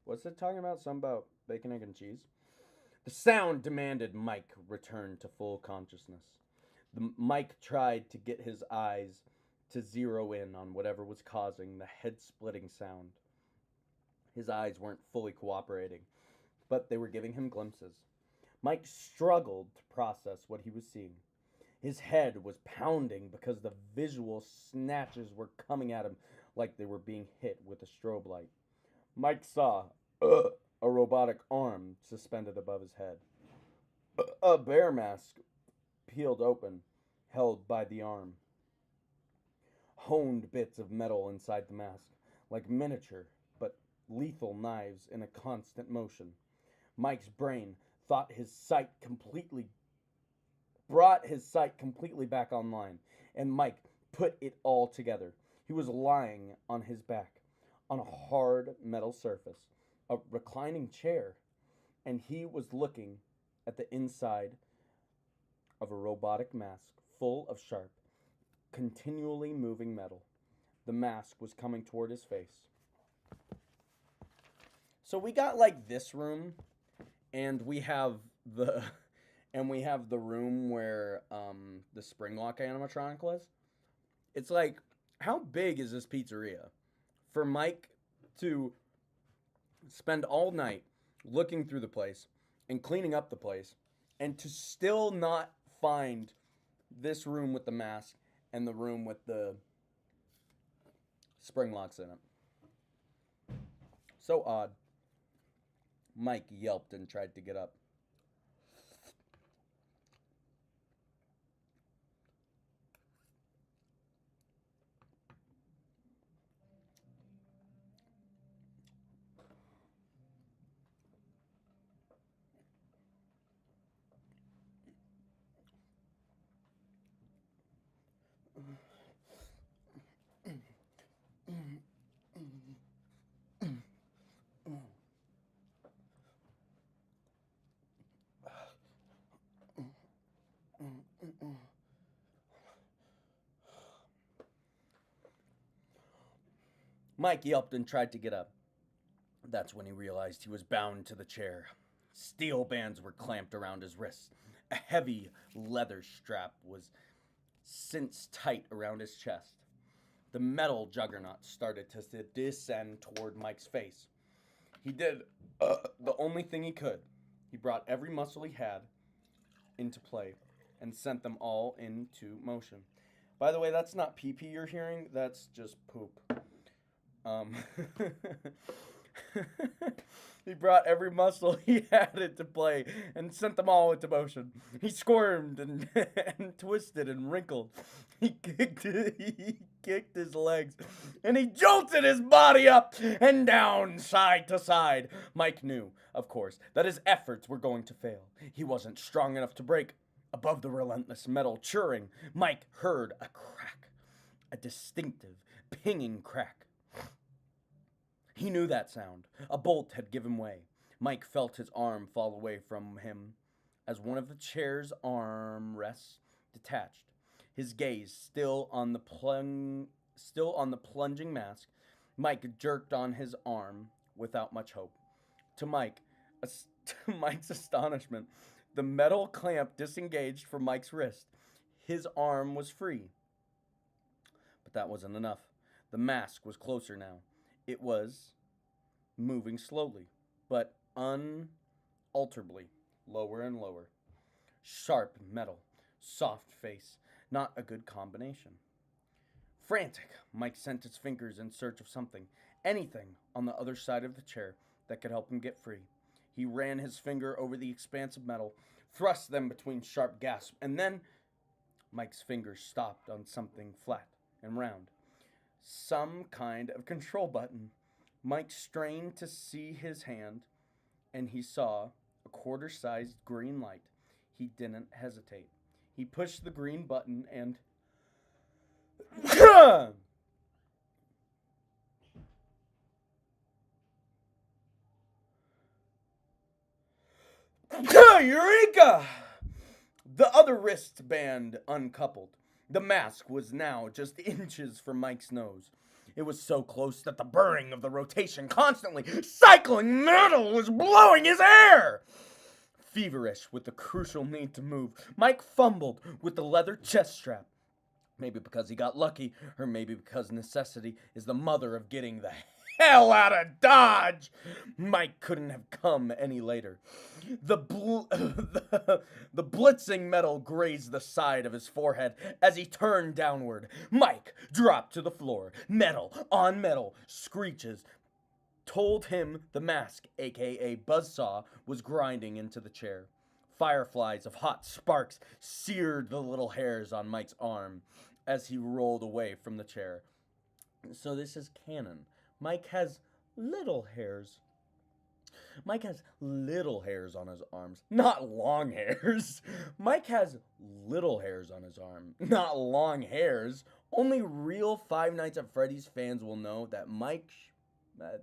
what's it talking about? Something about bacon, egg, and cheese? The sound demanded Mike return to full consciousness. Mike tried to get his eyes to zero in on whatever was causing the head splitting sound. His eyes weren't fully cooperating, but they were giving him glimpses. Mike struggled to process what he was seeing. His head was pounding because the visual snatches were coming at him like they were being hit with a strobe light. Mike saw a robotic arm suspended above his head. A bear mask peeled open, held by the arm. Honed bits of metal inside the mask, like miniature but lethal knives in a constant motion. Mike's brain thought his sight completely brought his sight completely back online, and Mike put it all together. He was lying on his back on a hard metal surface, a reclining chair, and he was looking at the inside of a robotic mask full of sharp, continually moving metal. The mask was coming toward his face. So we got like this room, and we have the room where the spring lock animatronic was. It's like, how big is this pizzeria? For Mike to spend all night looking through the place and cleaning up the place, and to still not find this room with the mask and the room with the spring locks in it. So odd. Mike yelped and tried to get up. Mike yelped and tried to get up. That's when he realized he was bound to the chair. Steel bands were clamped around his wrists. A heavy leather strap was cinched tight around his chest. The metal juggernaut started to descend toward Mike's face. He did the only thing he could. He brought every muscle he had into play and sent them all into motion. By the way, that's not pee pee you're hearing, that's just poop. Um, he brought every muscle he had into play and sent them all into motion. He squirmed and twisted and wrinkled. He kicked his legs, and he jolted his body up and down, side to side. Mike knew, of course, that his efforts were going to fail. He wasn't strong enough to break. Above the relentless metal churring, Mike heard a crack, a distinctive, pinging crack. He knew that sound. A bolt had given way. Mike felt his arm fall away from him as one of the chair's arm rests detached. His gaze still on the plunging mask. Mike jerked on his arm without much hope. To Mike's astonishment, the metal clamp disengaged from Mike's wrist. His arm was free. But that wasn't enough. The mask was closer now. It was moving slowly, but unalterably, lower and lower. Sharp metal, soft face, not a good combination. Frantic, Mike sent his fingers in search of something, anything on the other side of the chair that could help him get free. He ran his finger over the expanse of metal, thrust them between sharp gasps, and then Mike's fingers stopped on something flat and round. Some kind of control button. Mike strained to see his hand, and he saw a quarter-sized green light. He didn't hesitate. He pushed the green button and... Eureka! The other wristband uncoupled. The mask was now just inches from Mike's nose. It was so close that the burring of the rotation constantly cycling metal was blowing his hair. Feverish with the crucial need to move, Mike fumbled with the leather chest strap. Maybe because he got lucky, or maybe because necessity is the mother of getting the hell out of Dodge. Mike couldn't have come any later. The blitzing metal grazed the side of his forehead as he turned downward. Mike dropped to the floor. Metal on metal screeches told him the mask, aka Buzzsaw, was grinding into the chair. Fireflies of hot sparks seared the little hairs on Mike's arm as he rolled away from the chair. So this is canon. Mike has little hairs. Mike has little hairs on his arms, not long hairs. Mike has little hairs on his arm, not long hairs. Only real Five Nights at Freddy's fans will know that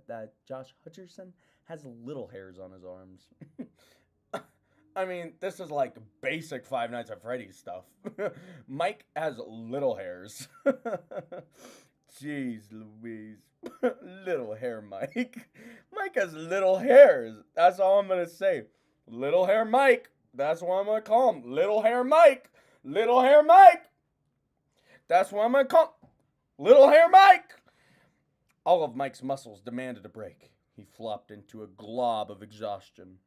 that Josh Hutcherson has little hairs on his arms. I mean, this is like basic Five Nights at Freddy's stuff. Mike has little hairs. Jeez Louise. Little hair Mike. Mike has little hairs. That's all I'm going to say. Little hair Mike. That's what I'm going to call him. Little hair Mike. Little hair Mike. That's what I'm going to call him. Little hair Mike. All of Mike's muscles demanded a break. He flopped into a glob of exhaustion.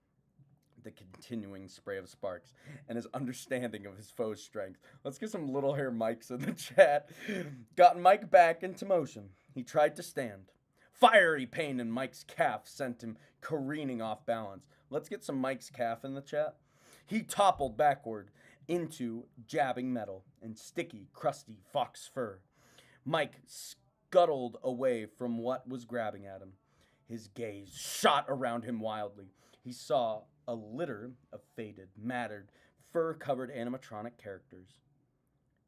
The continuing spray of sparks and his understanding of his foe's strength. Let's get some little hair Mikes in the chat. Got Mike back into motion. He tried to stand. Fiery pain in Mike's calf sent him careening off balance. Let's get some Mike's calf in the chat. He toppled backward into jabbing metal and sticky, crusty fox fur. Mike scuttled away from what was grabbing at him. His gaze shot around him wildly. He saw a litter of faded, matted, fur-covered animatronic characters.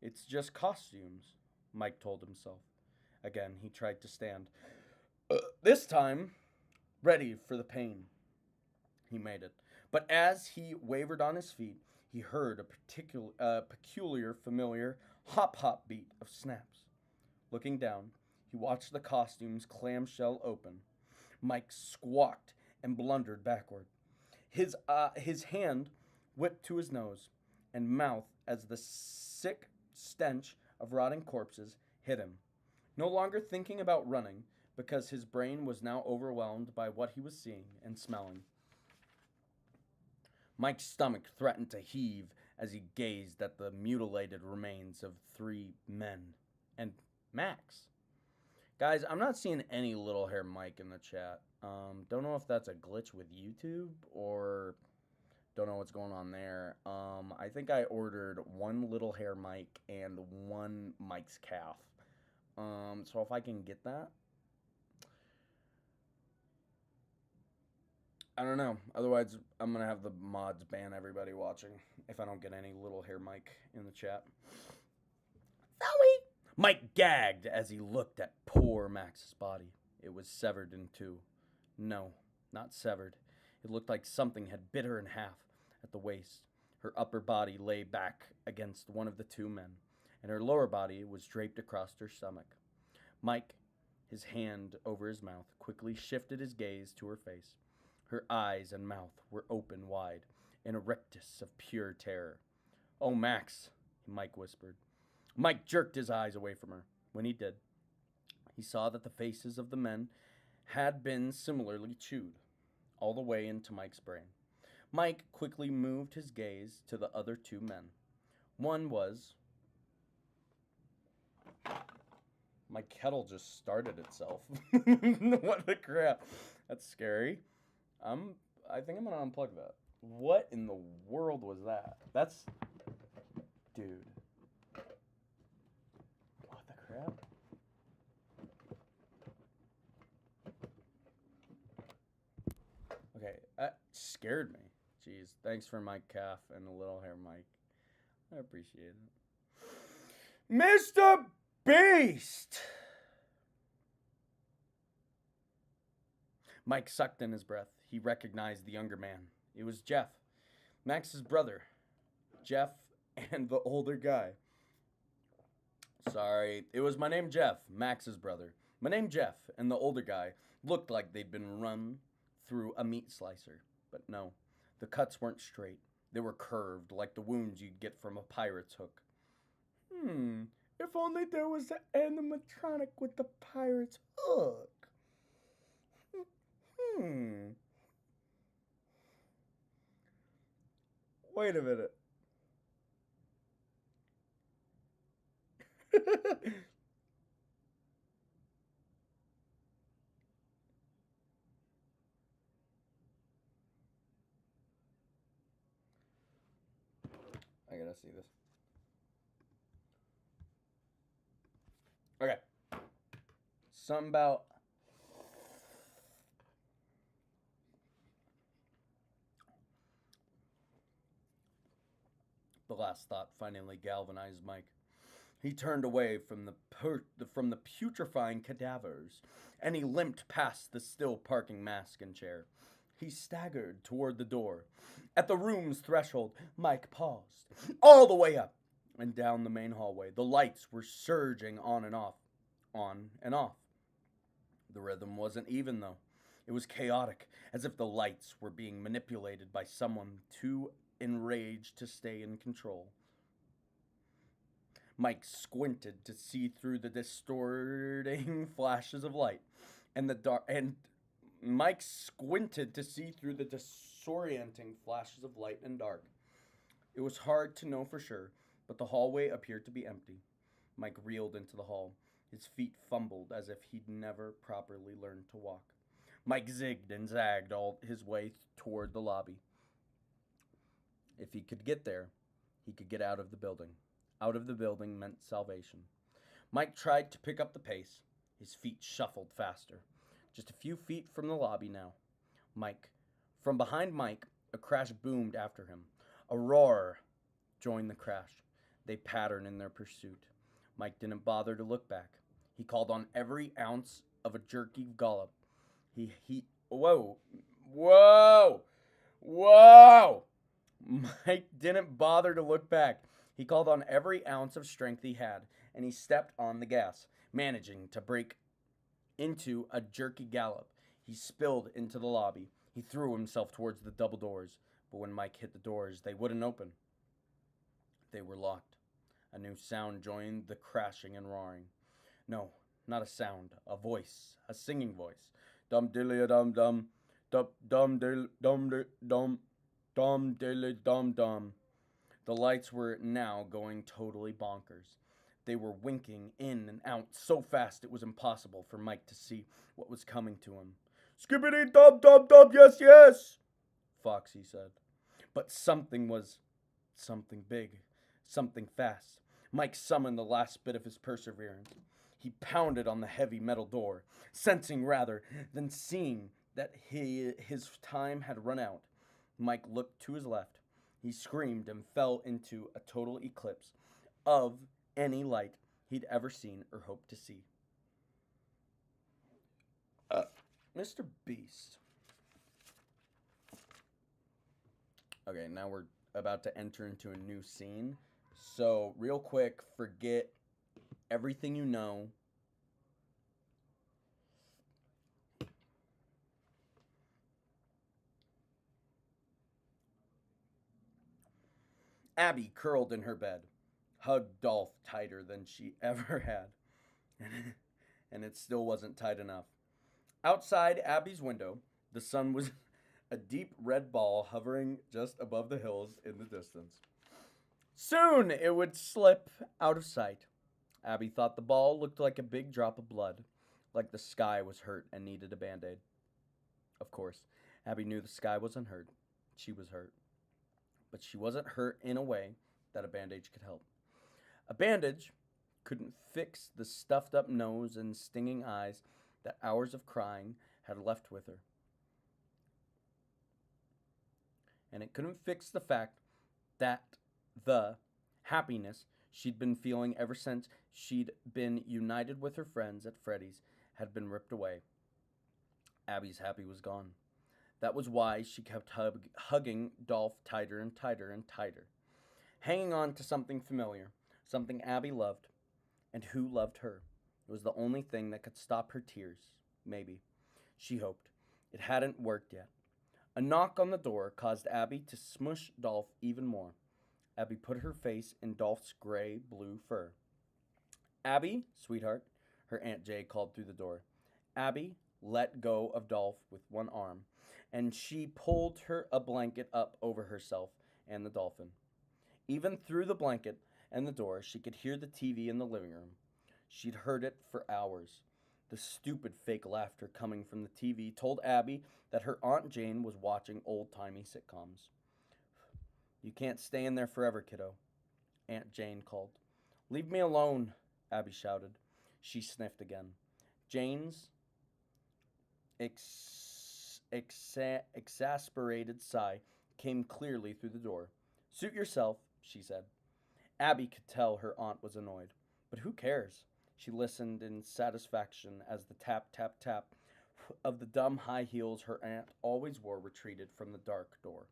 It's just costumes, Mike told himself. Again, he tried to stand. This time, ready for the pain. He made it. But as he wavered on his feet, he heard a peculiar, familiar hop-hop beat of snaps. Looking down, he watched the costume's clamshell open. Mike squawked and blundered backward. His hand whipped to his nose and mouth as the sick stench of rotting corpses hit him. No longer thinking about running, because his brain was now overwhelmed by what he was seeing and smelling. Mike's stomach threatened to heave as he gazed at the mutilated remains of 3 men and Max. Guys, I'm not seeing any little hair Mike in the chat. Don't know if that's a glitch with YouTube or don't know what's going on there. I think I ordered 1 little hair Mike and 1 Mike's calf. So if I can get that. I don't know. Otherwise, I'm going to have the mods ban everybody watching if I don't get any little hair Mike in the chat. Sorry. Mike gagged as he looked at poor Max's body. It was severed in 2. No, not severed. It looked like something had bit her in half at the waist. Her upper body lay back against one of the 2 men, and her lower body was draped across her stomach. Mike, his hand over his mouth, quickly shifted his gaze to her face. Her eyes and mouth were open wide, in a rictus of pure terror. "Oh, Max," Mike whispered. Mike jerked his eyes away from her. When he did, he saw that the faces of the men had been similarly chewed, all the way into Mike's brain. Mike quickly moved his gaze to the other 2 men. One was My kettle just started itself. What the crap? That's scary. I'm. I think I'm gonna unplug that. What in the world was that? That's, dude. What the crap? Okay, that scared me. Jeez, thanks for my calf and a little hair, Mike. I appreciate it. Mr. Beast! Mike sucked in his breath. He recognized the younger man. It was Jeff, Max's brother. Jeff and the older guy. Sorry, it was my name Jeff, Max's brother. My name Jeff and the older guy looked like they'd been run through a meat slicer. But no, the cuts weren't straight. They were curved like the wounds you'd get from a pirate's hook. If only there was an animatronic with the pirate's hook. Wait a minute. I gotta see this. Okay. Something about the last thought finally galvanized Mike. He turned away from the putrefying cadavers, and he limped past the still parking mask and chair. He staggered toward the door. At the room's threshold, Mike paused. All the way up and down the main hallway, the lights were surging on and off, on and off. The rhythm wasn't even, though. It was chaotic, as if the lights were being manipulated by someone too enraged to stay in control. Mike squinted to see through the distorting flashes of light, Mike squinted to see through the disorienting flashes of light and dark. It was hard to know for sure, but the hallway appeared to be empty. Mike reeled into the hall. His feet fumbled as if he'd never properly learned to walk. Mike zigged and zagged all his way toward the lobby. If he could get there, he could get out of the building. Out of the building meant salvation. Mike tried to pick up the pace. His feet shuffled faster. Just a few feet from the lobby now. From behind Mike, a crash boomed after him. A roar joined the crash. They patterned in their pursuit. Mike didn't bother to look back. He called on every ounce of a jerky gallop. Whoa! Mike didn't bother to look back. He called on every ounce of strength he had, and he stepped on the gas, managing to break into a jerky gallop. He spilled into the lobby. He threw himself towards the double doors, but when Mike hit the doors, they wouldn't open. They were locked. A new sound joined the crashing and roaring. No, not a sound, a voice, a singing voice. Dum dilly dum dum, dum dilly dum dum dilly dum dum. The lights were now going totally bonkers. They were winking in and out so fast it was impossible for Mike to see what was coming to him. Skibbity dub dub dub, yes, yes, Foxy said. But something big, something fast. Mike summoned the last bit of his perseverance. He pounded on the heavy metal door, sensing rather than seeing that his time had run out. Mike looked to his left. He screamed and fell into a total eclipse of any light he'd ever seen or hoped to see. Mr. Beast. Okay, now we're about to enter into a new scene. So, real quick, forget everything you know. Abby curled in her bed, hugged Dolph tighter than she ever had. And it still wasn't tight enough. Outside Abby's window, the sun was a deep red ball hovering just above the hills in the distance. Soon it would slip out of sight. Abby thought the ball looked like a big drop of blood, like the sky was hurt and needed a band aid. Of course, Abby knew the sky wasn't hurt. She was hurt. But she wasn't hurt in a way that a bandage could help. A bandage couldn't fix the stuffed up nose and stinging eyes that hours of crying had left with her. And it couldn't fix the fact that the happiness she'd been feeling ever since she'd been united with her friends at Freddy's had been ripped away. Abby's happy was gone. That was why she kept hugging Dolph tighter and tighter and tighter, hanging on to something familiar, something Abby loved, and who loved her. It was the only thing that could stop her tears, maybe. She hoped. It hadn't worked yet. A knock on the door caused Abby to smush Dolph even more. Abby put her face in Dolph's gray-blue fur. Abby, sweetheart, her Aunt Jay called through the door. Abby let go of Dolph with one arm, and she pulled her a blanket up over herself and the dolphin. Even through the blanket and the door, she could hear the TV in the living room. She'd heard it for hours. The stupid fake laughter coming from the TV told Abby that her Aunt Jane was watching old-timey sitcoms. You can't stay in there forever, kiddo, Aunt Jane called. Leave me alone, Abby shouted. She sniffed again. Jane's exasperated sigh came clearly through the door. Suit yourself, she said. Abby could tell her aunt was annoyed. But who cares? She listened in satisfaction as the tap, tap, tap of the dumb high heels her aunt always wore retreated from the dark door.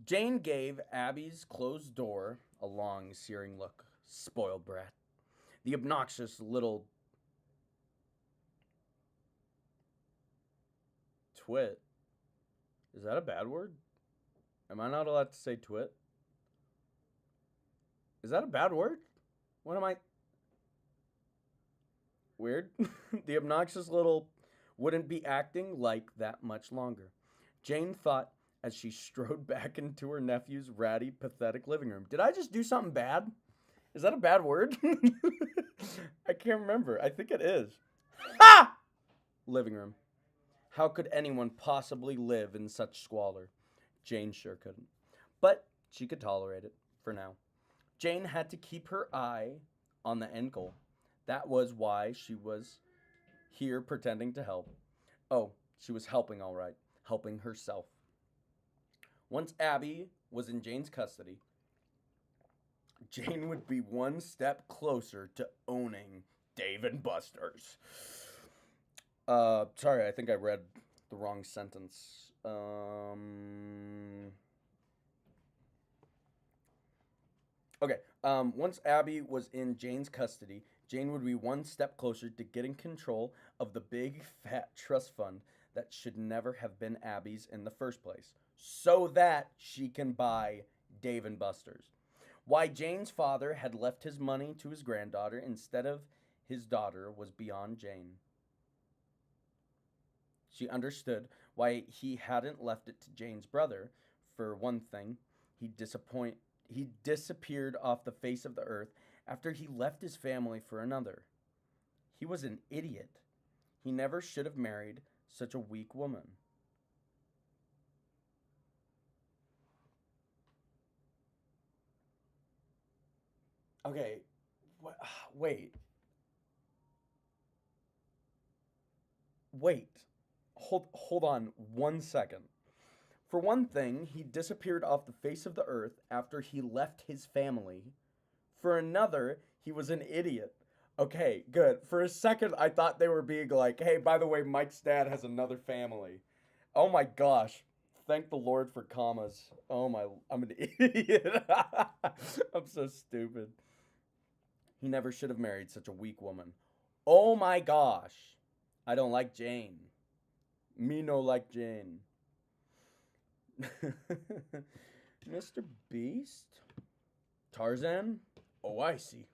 Jane gave Abby's closed door a long, searing look. Spoiled brat. The obnoxious little twit. Is that a bad word? Am I not allowed to say twit? Is that a bad word? What am I? Weird. The obnoxious little wouldn't be acting like that much longer. Jane thought as she strode back into her nephew's ratty, pathetic living room. Did I just do something bad? Is that a bad word? I can't remember. I think it is. Ha! Living room. How could anyone possibly live in such squalor? Jane sure couldn't. But she could tolerate it, for now. Jane had to keep her eye on the end goal. That was why she was here pretending to help. Oh, she was helping all right, helping herself. Once Abby was in Jane's custody, Jane would be one step closer to owning Dave and Buster's. Sorry, I think I read the wrong sentence. Okay. Once Abby was in Jane's custody, Jane would be one step closer to getting control of the big fat trust fund that should never have been Abby's in the first place, so that she can buy Dave and Buster's. Why Jane's father had left his money to his granddaughter instead of his daughter was beyond Jane. She understood why he hadn't left it to Jane's brother. For one thing, he disappeared off the face of the earth after he left his family for another. He was an idiot. He never should have married such a weak woman. Okay, wait, wait. Hold on 1 second. For one thing, he disappeared off the face of the earth after he left his family. For another, he was an idiot. Okay, good. For a second, I thought they were being like, hey, by the way, Mike's dad has another family. Oh my gosh. Thank the Lord for commas. Oh my, I'm an idiot. I'm so stupid. He never should have married such a weak woman. Oh my gosh. I don't like Jane. Me no like Jane. Mr. Beast? Tarzan? Oh, I see.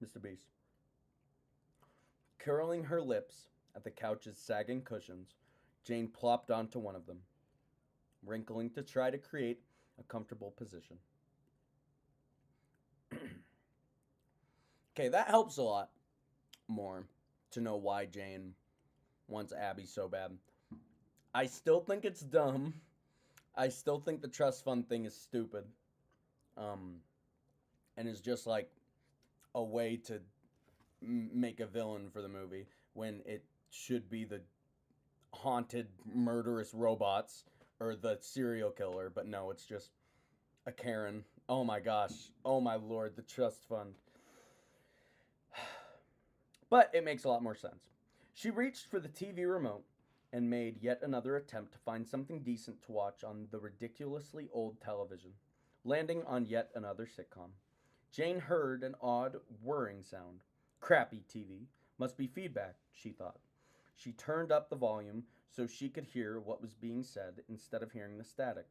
Mr. Beast. Curling her lips at the couch's sagging cushions, Jane plopped onto one of them. wrinkling to try to create a comfortable position. Okay, that helps a lot more to know why Jane wants Abby so bad. I still think it's dumb. I still think the trust fund thing is stupid. Um, and is just like a way to make a villain for the movie when it should be the haunted, murderous robots or the serial killer. But no, it's just a Karen. Oh my gosh. Oh my lord, the trust fund. But it makes a lot more sense. She reached for the TV remote and made yet another attempt to find something decent to watch on the ridiculously old television, landing on yet another sitcom. Jane heard an odd whirring sound. Crappy TV. Must be feedback, she thought. She turned up the volume so she could hear what was being said instead of hearing the static.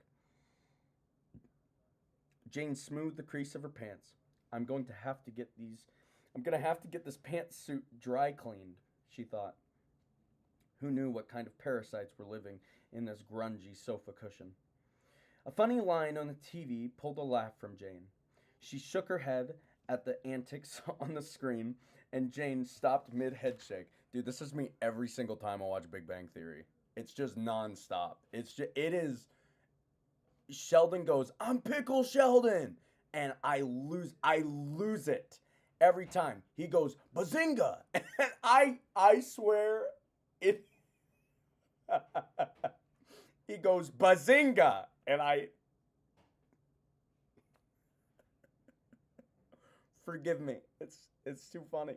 Jane smoothed the crease of her pants. I'm going to have to get this pantsuit dry cleaned, she thought. Who knew what kind of parasites were living in this grungy sofa cushion? A funny line on the TV pulled a laugh from Jane. She shook her head at the antics on the screen, and Jane stopped mid-head shake. Dude, this is me every single time I watch Big Bang Theory. It's just nonstop. It is. Sheldon goes, I'm Pickle Sheldon, and I lose it every time. He goes, Bazinga, and I swear it. He goes, Bazinga, and I. Forgive me. It's too funny.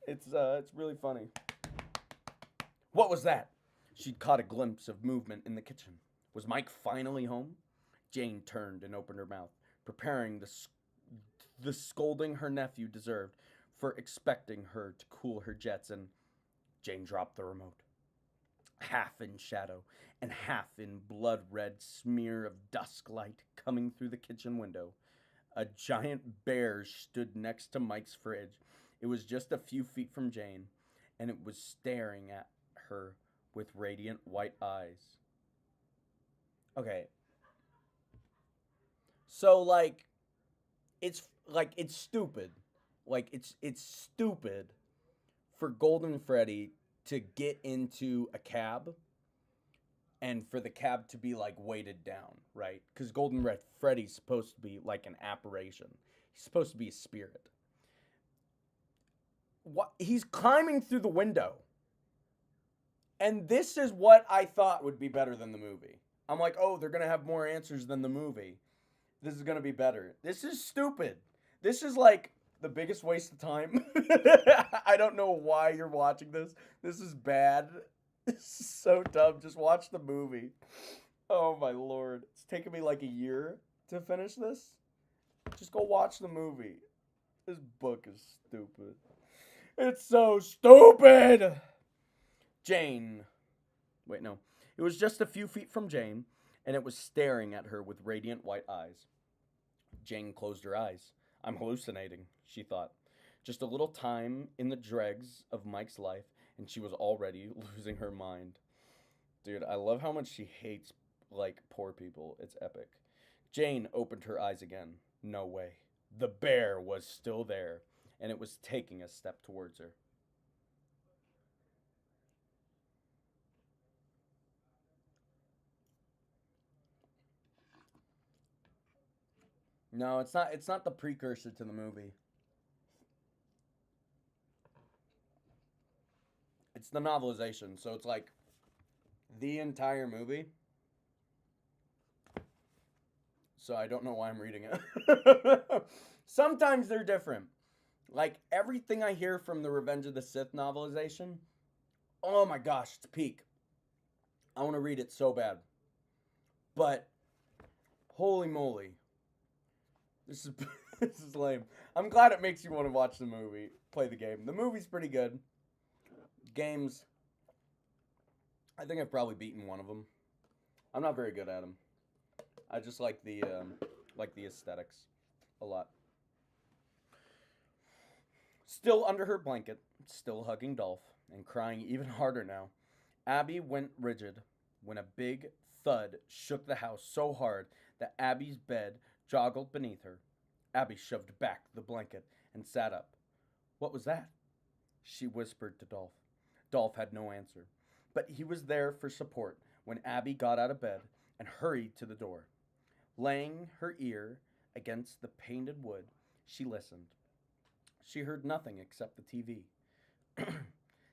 It's really funny. What was that? She'd caught a glimpse of movement in the kitchen. Was Mike finally home? Jane turned and opened her mouth, preparing the scolding her nephew deserved for expecting her to cool her jets, and Jane dropped the remote. Half in shadow and half in blood-red smear of dusk light coming through the kitchen window, a giant bear stood next to Mike's fridge. It was just a few feet from Jane, and it was staring at her with radiant white eyes. Okay. So it's stupid. It's stupid for Golden Freddy to get into a cab and for the cab to be like weighted down, right? Because Golden Freddy's supposed to be like an apparition. He's supposed to be a spirit. What? He's climbing through the window. And this is what I thought would be better than the movie. I'm like, oh, they're going to have more answers than the movie. This is going to be better. This is stupid. This is like the biggest waste of time. I don't know why you're watching this. This is bad. This is so dumb. Just watch the movie. Oh my lord. It's taken me like a year to finish this. Just go watch the movie. This book is stupid. It's so stupid. Jane. Wait, no. It was just a few feet from Jane, and it was staring at her with radiant white eyes. Jane closed her eyes. I'm hallucinating, she thought. Just a little time in the dregs of Mike's life, and she was already losing her mind. Dude, I love how much she hates, poor people. It's epic. Jane opened her eyes again. No way. The bear was still there, and it was taking a step towards her. No, it's not. It's not the precursor to the movie. It's the novelization. So it's like the entire movie. So I don't know why I'm reading it. Sometimes they're different. Like everything I hear from the Revenge of the Sith novelization, oh my gosh, it's peak. I want to read it so bad. But holy moly. This is this is lame. I'm glad it makes you want to watch the movie, play the game. The movie's pretty good. Games, I think I've probably beaten one of them. I'm not very good at them. I just like the aesthetics a lot. Still under her blanket, still hugging Dolph and crying even harder now, Abby went rigid. when a big thud shook the house so hard that Abby's bed joggled beneath her. Abby shoved back the blanket and sat up. What was that? She whispered to Dolph. Dolph had no answer, but he was there for support when Abby got out of bed and hurried to the door. Laying her ear against the painted wood, she listened. She heard nothing except the TV.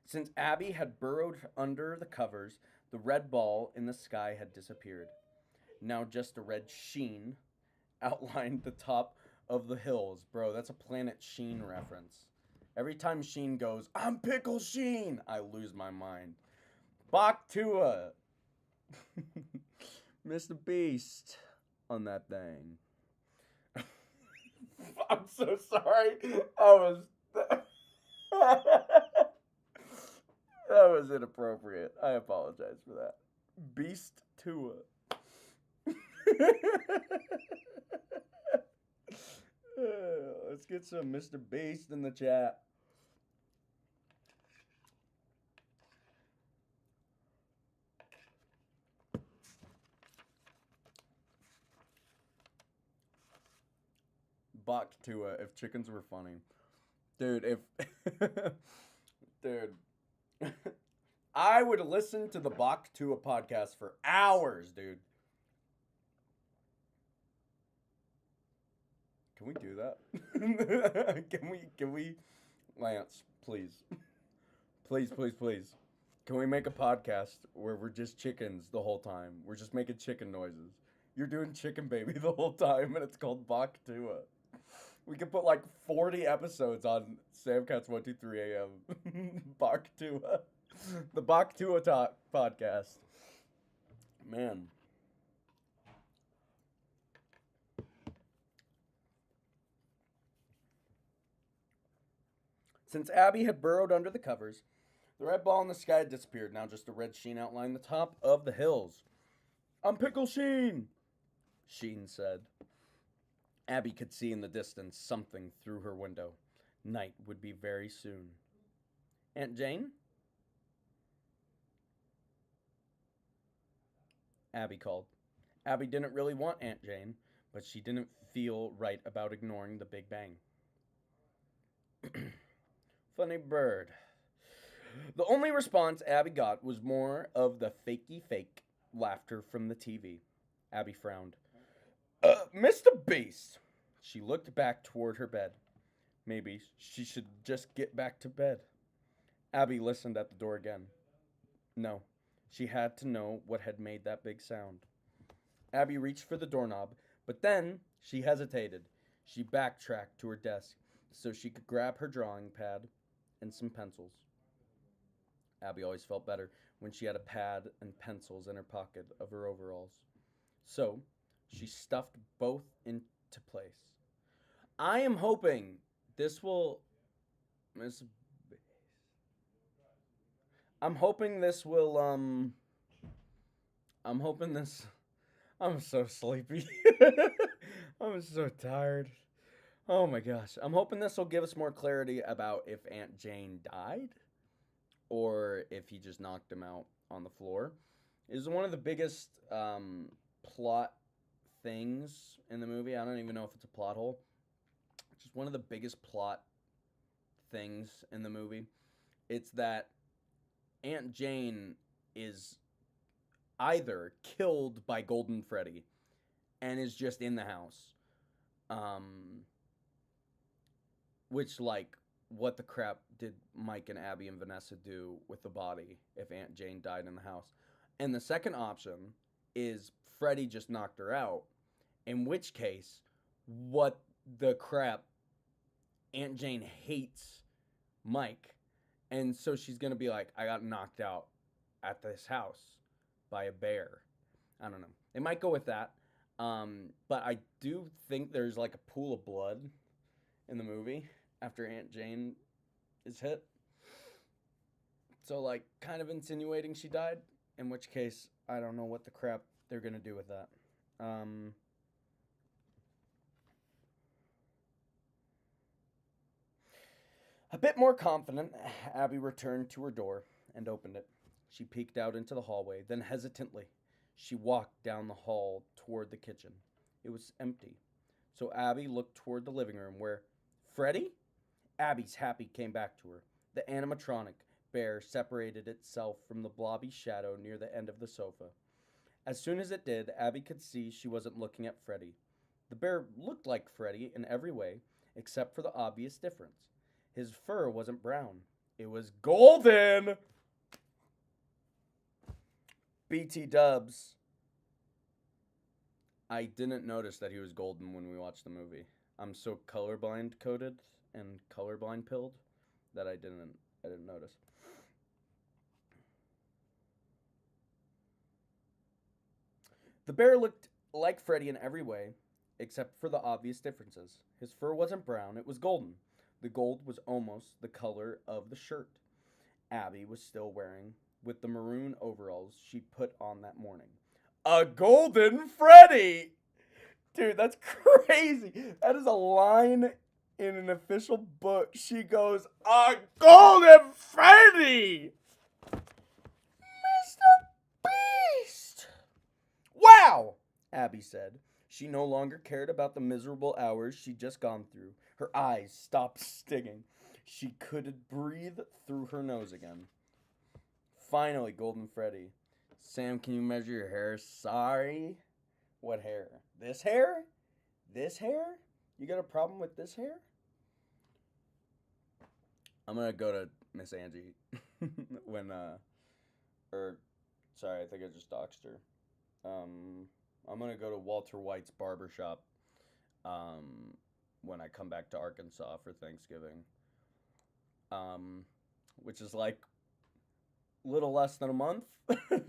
Since Abby had burrowed under the covers, the red ball in the sky had disappeared. Now just a red sheen outlined the top of the hills. Bro, that's a Planet Sheen reference. Every time Sheen goes, I'm Pickle Sheen, I lose my mind. Bach Tua. Mr. Beast on that thing. I'm so sorry. That was inappropriate. I apologize for that. Beast Tua. Let's get some Mr. Beast in the chat. Bach Tua, if chickens were funny. Dude, Dude. I would listen to the Bach Tua podcast for hours, dude. Can we do that? Can we, Lance, please. Please. Can we make a podcast where we're just chickens the whole time? We're just making chicken noises. You're doing chicken baby the whole time, and it's called Bach Tua. We could put like 40 episodes on Samcats 123 AM. Bach Tua. The Bach Tua Talk podcast. Man. Since Abby had burrowed under the covers, the red ball in the sky had disappeared. Now just a red sheen outlined the top of the hills. I'm Pickle Sheen, Sheen said. Abby could see in the distance something through her window. Night would be very soon. Aunt Jane? Abby called. Abby didn't really want Aunt Jane, but she didn't feel right about ignoring the Big Bang. Funny bird. The only response Abby got was more of the fakey fake laughter from the TV. Abby frowned. Mr. Beast. She looked back toward her bed. Maybe she should just get back to bed. Abby listened at the door again. No, she had to know what had made that big sound. Abby reached for the doorknob, but then she hesitated. She backtracked to her desk so she could grab her drawing pad and some pencils. Abby always felt better when she had a pad and pencils in her pocket of her overalls. So, she stuffed both into place. I am hoping this will... I'm hoping this... I'm so sleepy. I'm so tired. Oh my gosh. I'm hoping this will give us more clarity about if Aunt Jane died or if he just knocked him out on the floor. It is one of the biggest plot things in the movie. I don't even know if it's a plot hole. It's just one of the biggest plot things in the movie. It's that Aunt Jane is either killed by Golden Freddy and is just in the house. Which, like, what the crap did Mike and Abby and Vanessa do with the body if Aunt Jane died in the house? And the second option is Freddy just knocked her out, in which case, what the crap, Aunt Jane hates Mike, and so she's going to be like, I got knocked out at this house by a bear. I don't know. They might go with that, but I do think there's like a pool of blood in the movie after Aunt Jane is hit. So, like, kind of insinuating she died, in which case, I don't know what the crap they're going to do with that. A bit more confident, Abby returned to her door and opened it. She peeked out into the hallway, then hesitantly, she walked down the hall toward the kitchen. It was empty. So Abby looked toward the living room where Freddy? Abby's happy came back to her. The animatronic bear separated itself from the blobby shadow near the end of the sofa. As soon as it did, Abby could see she wasn't looking at Freddy. The bear looked like Freddy in every way, except for the obvious difference. His fur wasn't brown. It was golden! BT dubs. I didn't notice that he was golden when we watched the movie. I'm so colorblind coded and colorblind pilled that I didn't notice. The bear looked like Freddy in every way, except for the obvious differences. His fur wasn't brown, it was golden. The gold was almost the color of the shirt Abby was still wearing with the maroon overalls she put on that morning. A golden Freddy! Dude, that's crazy. That is a line in an official book. She goes, a golden Freddy! Mr. Beast! Wow! Abby said. She no longer cared about the miserable hours she'd just gone through. Her eyes stopped stinging. She could breathe through her nose again. Finally, Golden Freddy. Sam, can you measure your hair? Sorry. What hair? This hair? This hair? You got a problem with this hair? I'm gonna go to Miss Angie when sorry, I think I just doxed her. I'm gonna go to Walter White's barbershop when I come back to Arkansas for Thanksgiving. Which is like little less than a month.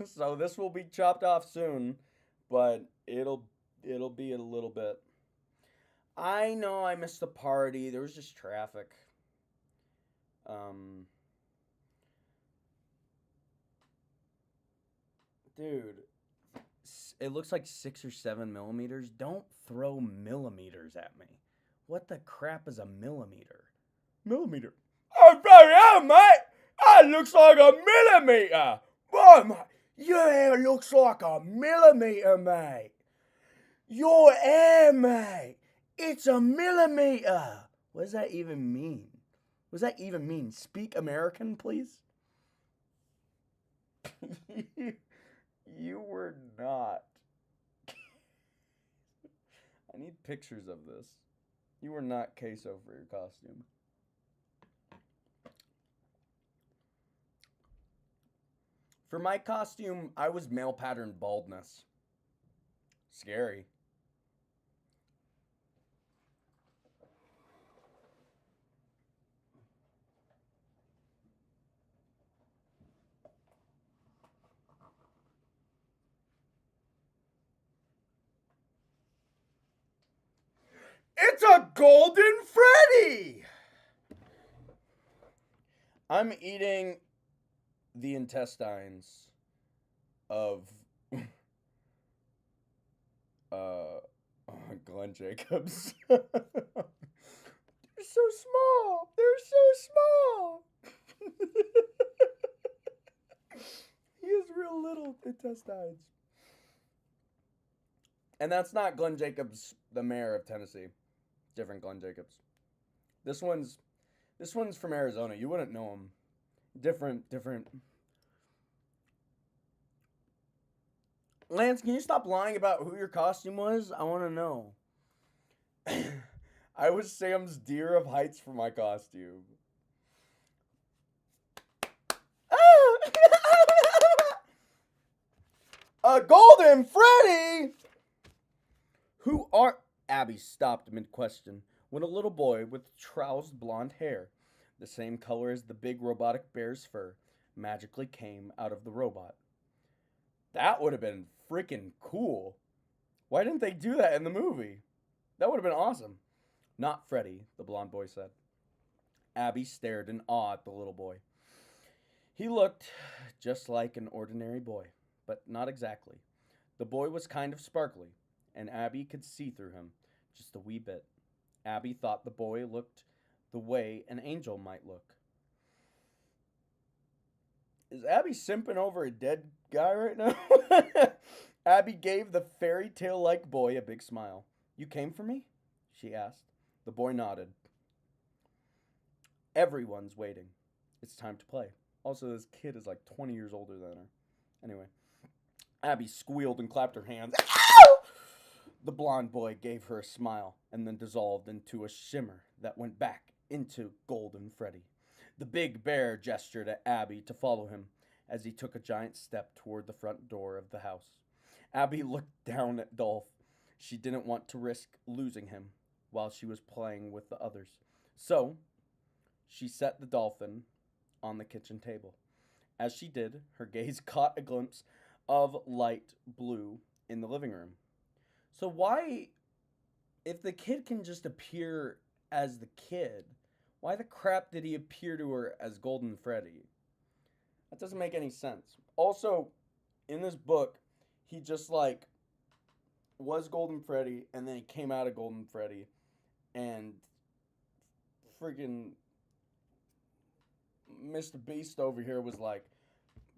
So this will be chopped off soon, but it'll be a little bit. I know I missed the party. There was just traffic. Dude, it looks like 6 or 7 millimeters. Don't throw millimeters at me. What the crap is a millimeter? Millimeter. Oh, yeah, mate. That looks like a millimeter. Boy, mate. Your hair looks like a millimeter, mate. Your hair, mate. It's a millimeter. What does that even mean? What does that even mean? Speak American, please? You were not. I need pictures of this. You were not queso for your costume. For my costume, I was male pattern baldness. Scary. It's a Golden Freddy! I'm eating the intestines of Glenn Jacobs. They're so small. They're so small. He has real little intestines. And that's not Glenn Jacobs, the mayor of Tennessee. Different Glenn Jacobs. This one's from Arizona. You wouldn't know him. Different. Lance, can you stop lying about who your costume was? I want to know. I was Sam's Deer of Heights for my costume. A Golden Freddy! Who are... Abby stopped mid-question when a little boy with trousled blonde hair, the same color as the big robotic bear's fur, magically came out of the robot. That would have been freaking cool. Why didn't they do that in the movie? That would have been awesome. Not Freddy, the blonde boy said. Abby stared in awe at the little boy. He looked just like an ordinary boy, but not exactly. The boy was kind of sparkly, and Abby could see through him just a wee bit. Abby thought the boy looked the way an angel might look. Is Abby simping over a dead guy right now? Abby gave the fairy tale like boy a big smile. You came for me? She asked. The boy nodded. Everyone's waiting. It's time to play. Also, this kid is like 20 years older than her. Anyway, Abby squealed and clapped her hands. Ow! The blonde boy gave her a smile and then dissolved into a shimmer that went back into Golden Freddy. The big bear gestured at Abby to follow him as he took a giant step toward the front door of the house. Abby looked down at Dolph. She didn't want to risk losing him while she was playing with the others. So, she set the dolphin on the kitchen table. As she did, her gaze caught a glimpse of light blue in the living room. So why, if the kid can just appear as the kid, why the crap did he appear to her as Golden Freddy? That doesn't make any sense. Also, in this book, he just like was Golden Freddy and then he came out of Golden Freddy and friggin' Mr. Beast over here was like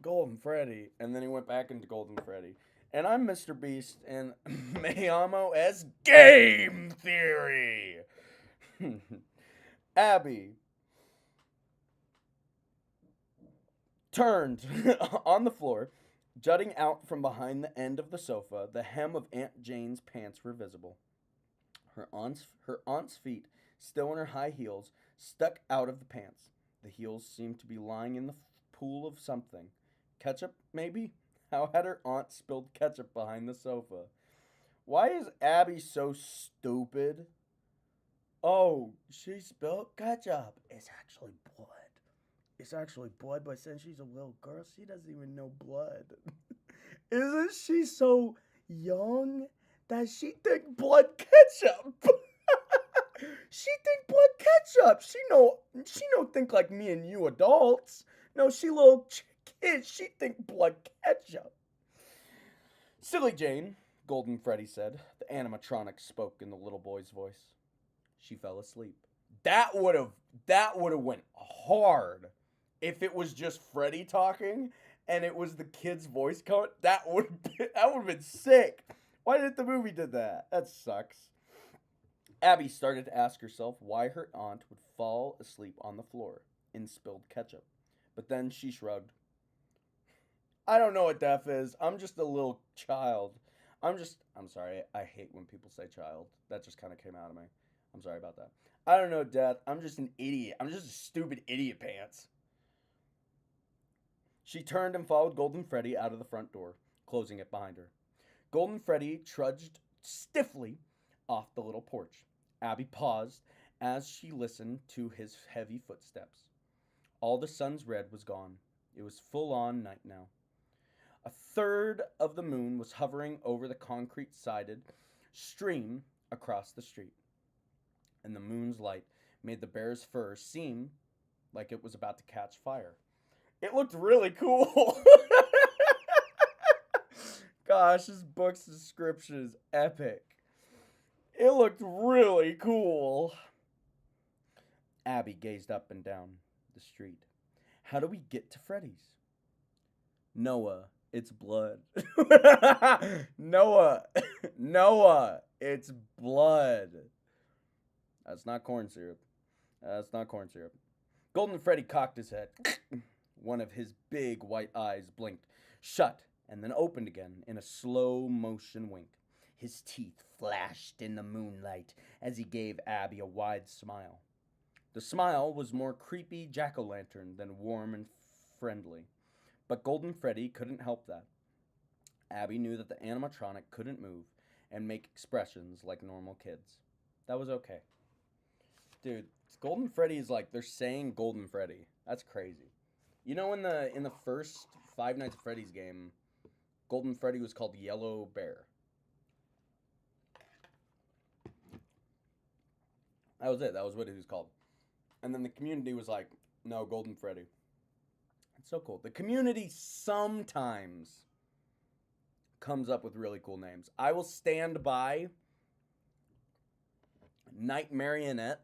Golden Freddy and then he went back into Golden Freddy. And I'm Mr. Beast and me amo as Game Theory. Abby turned on the floor, jutting out from behind the end of the sofa. The hem of Aunt Jane's pants were visible. Her aunt's feet, still in her high heels, stuck out of the pants. The heels seemed to be lying in the pool of something. Ketchup, maybe? How had her aunt spilled ketchup behind the sofa? Why is Abby so stupid? Oh, she spilled ketchup. It's actually blood. It's actually blood, but since she's a little girl, she doesn't even know blood. Isn't she so young that she think blood ketchup? She think blood ketchup. She no think like me and you adults. No, she little kid. She think blood ketchup. Silly Jane, Golden Freddy said. The animatronic spoke in the little boy's voice. She fell asleep. That would have went hard if it was just Freddy talking and it was the kid's voice coming. That would have been sick. Why didn't the movie do that? That sucks. Abby started to ask herself why her aunt would fall asleep on the floor in spilled ketchup. But then she shrugged. I don't know what deaf is. I'm just a little child. I'm sorry. I hate when people say child. That just kind of came out of me. I'm sorry about that. I don't know death. I'm just an idiot. I'm just a stupid idiot pants. She turned and followed Golden Freddy out of the front door, closing it behind her. Golden Freddy trudged stiffly off the little porch. Abby paused as she listened to his heavy footsteps. All the sun's red was gone. It was full-on night now. A third of the moon was hovering over the concrete-sided stream across the street, and the moon's light made the bear's fur seem like it was about to catch fire. It looked really cool. Gosh, this book's description is epic. It looked really cool. Abby gazed up and down the street. How do we get to Freddy's? Noah, it's blood. Noah, it's blood. That's not corn syrup. Golden Freddy cocked his head. One of his big white eyes blinked, shut, and then opened again in a slow motion wink. His teeth flashed in the moonlight as he gave Abby a wide smile. The smile was more creepy jack-o'-lantern than warm and friendly. But Golden Freddy couldn't help that. Abby knew that the animatronic couldn't move and make expressions like normal kids. That was okay. Dude, Golden Freddy is like, they're saying Golden Freddy. That's crazy. You know, in the first Five Nights at Freddy's game, Golden Freddy was called Yellow Bear. That was it. That was what he was called. And then the community was like, no, Golden Freddy. It's so cool. The community sometimes comes up with really cool names. I will stand by Night Marionette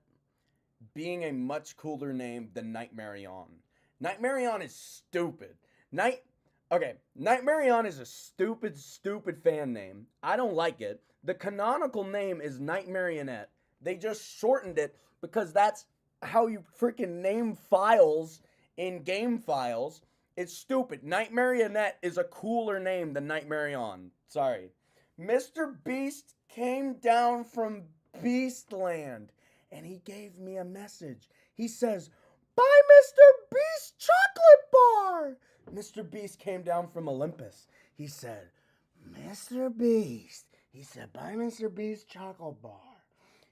being a much cooler name than Night Marion. Night Marion is stupid. Night. Okay, Nightmare On is a stupid, stupid fan name. I don't like it. The canonical name is Night Marionette. They just shortened it because that's how you freaking name files in game files. It's stupid. Night Marionette is a cooler name than Nightmare On. Sorry. Mr. Beast came down from Beastland and he gave me a message. He says, "Buy Mr. Beast chocolate bar." Mr. Beast came down from Olympus. He said, "Mr. Beast." He said, "Buy Mr. Beast chocolate bar."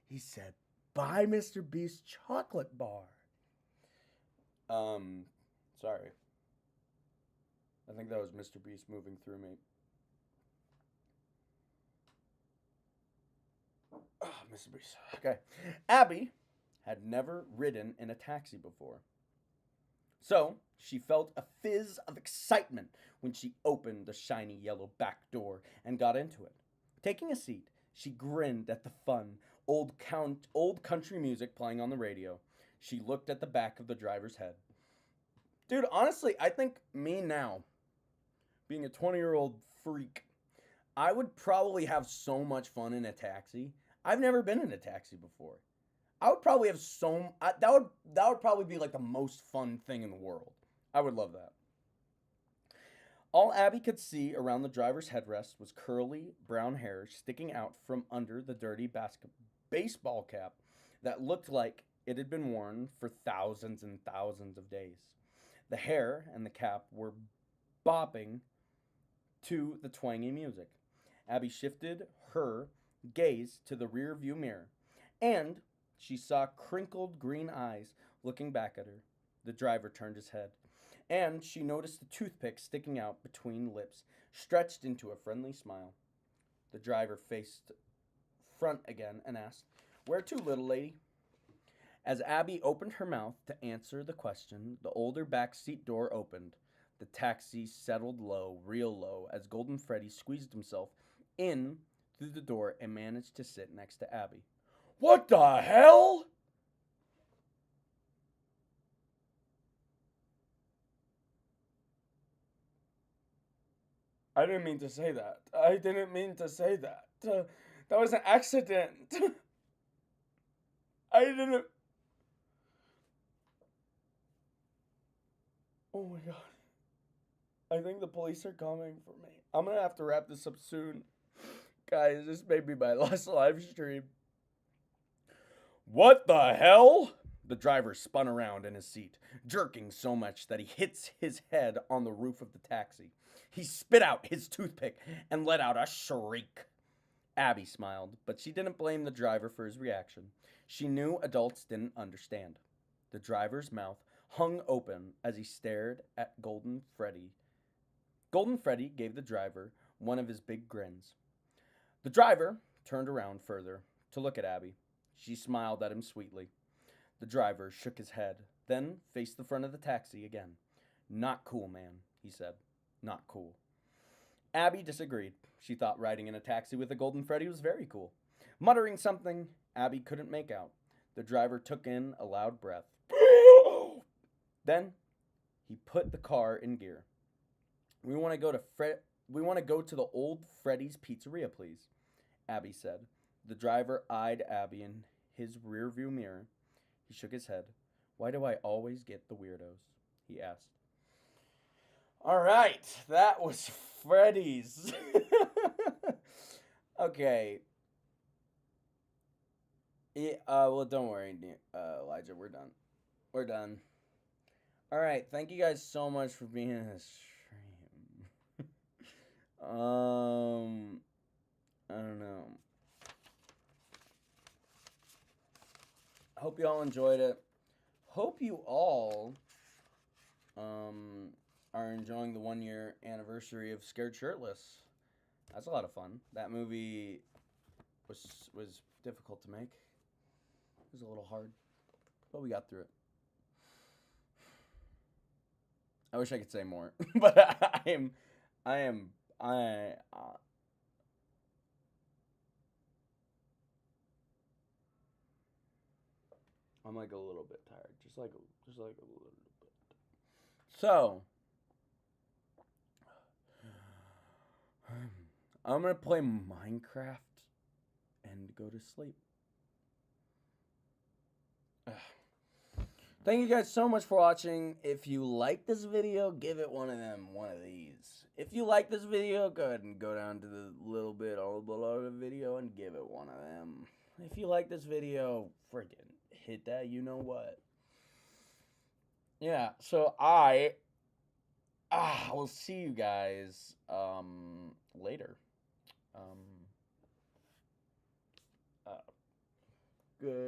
He said, "Buy Mr. Beast chocolate bar." Sorry. I think that was Mr. Beast moving through me. Oh, Mr. Beast. Okay. Abby had never ridden in a taxi before. So, she felt a fizz of excitement when she opened the shiny yellow back door and got into it. Taking a seat, she grinned at the fun, old country music playing on the radio. She looked at the back of the driver's head. Dude, honestly, I think me now, being a 20-year-old freak, I would probably have so much fun in a taxi. I've never been in a taxi before. I would probably have that would probably be like the most fun thing in the world. I would love that. All Abby could see around the driver's headrest was curly brown hair sticking out from under the dirty baseball cap that looked like it had been worn for thousands and thousands of days. The hair and the cap were bopping to the twangy music. Abby shifted her gaze to the rear view mirror, and she saw crinkled green eyes looking back at her. The driver turned his head, and she noticed a toothpick sticking out between lips, stretched into a friendly smile. The driver faced front again and asked, "Where to, little lady?" As Abby opened her mouth to answer the question, the older back seat door opened. The taxi settled low, real low, as Golden Freddy squeezed himself in through the door and managed to sit next to Abby. "What the hell?" I didn't mean to say that. I didn't mean to say that. That was an accident. I didn't. Oh my god. I think the police are coming for me. I'm gonna have to wrap this up soon. Guys, this may be my last live stream. What the hell? The driver spun around in his seat, jerking so much that he hits his head on the roof of the taxi. He spit out his toothpick and let out a shriek. Abby smiled, but she didn't blame the driver for his reaction. She knew adults didn't understand. The driver's mouth hung open as he stared at Golden Freddy. Golden Freddy gave the driver one of his big grins. The driver turned around further to look at Abby. She smiled at him sweetly. The driver shook his head, then faced the front of the taxi again. "Not cool, man," he said. "Not cool." Abby disagreed. She thought riding in a taxi with a Golden Freddy was very cool. Muttering something Abby couldn't make out, the driver took in a loud breath. Then he put the car in gear. We want to go to the old Freddy's Pizzeria, please," Abby said. The driver eyed Abby in his rearview mirror. He shook his head. "Why do I always get the weirdos?" he asked. All right, that was Freddy's. Okay. Yeah, well, don't worry, Elijah. We're done. We're done. All right. Thank you guys so much for being in this stream. I don't know. Hope you all enjoyed it. Hope you all are enjoying the 1 year anniversary of Scared Shirtless. That's a lot of fun. That movie was difficult to make. It was a little hard, but we got through it. I wish I could say more, but I'm like a little bit tired, just like a little bit. So, I'm going to play Minecraft and go to sleep. Thank you guys so much for watching. If you like this video, give it one of these. If you like this video, go ahead and go down to the little bit all below the video and give it one of them. If you like this video, freaking hit that you know what. Yeah, so I will see you guys later. Good.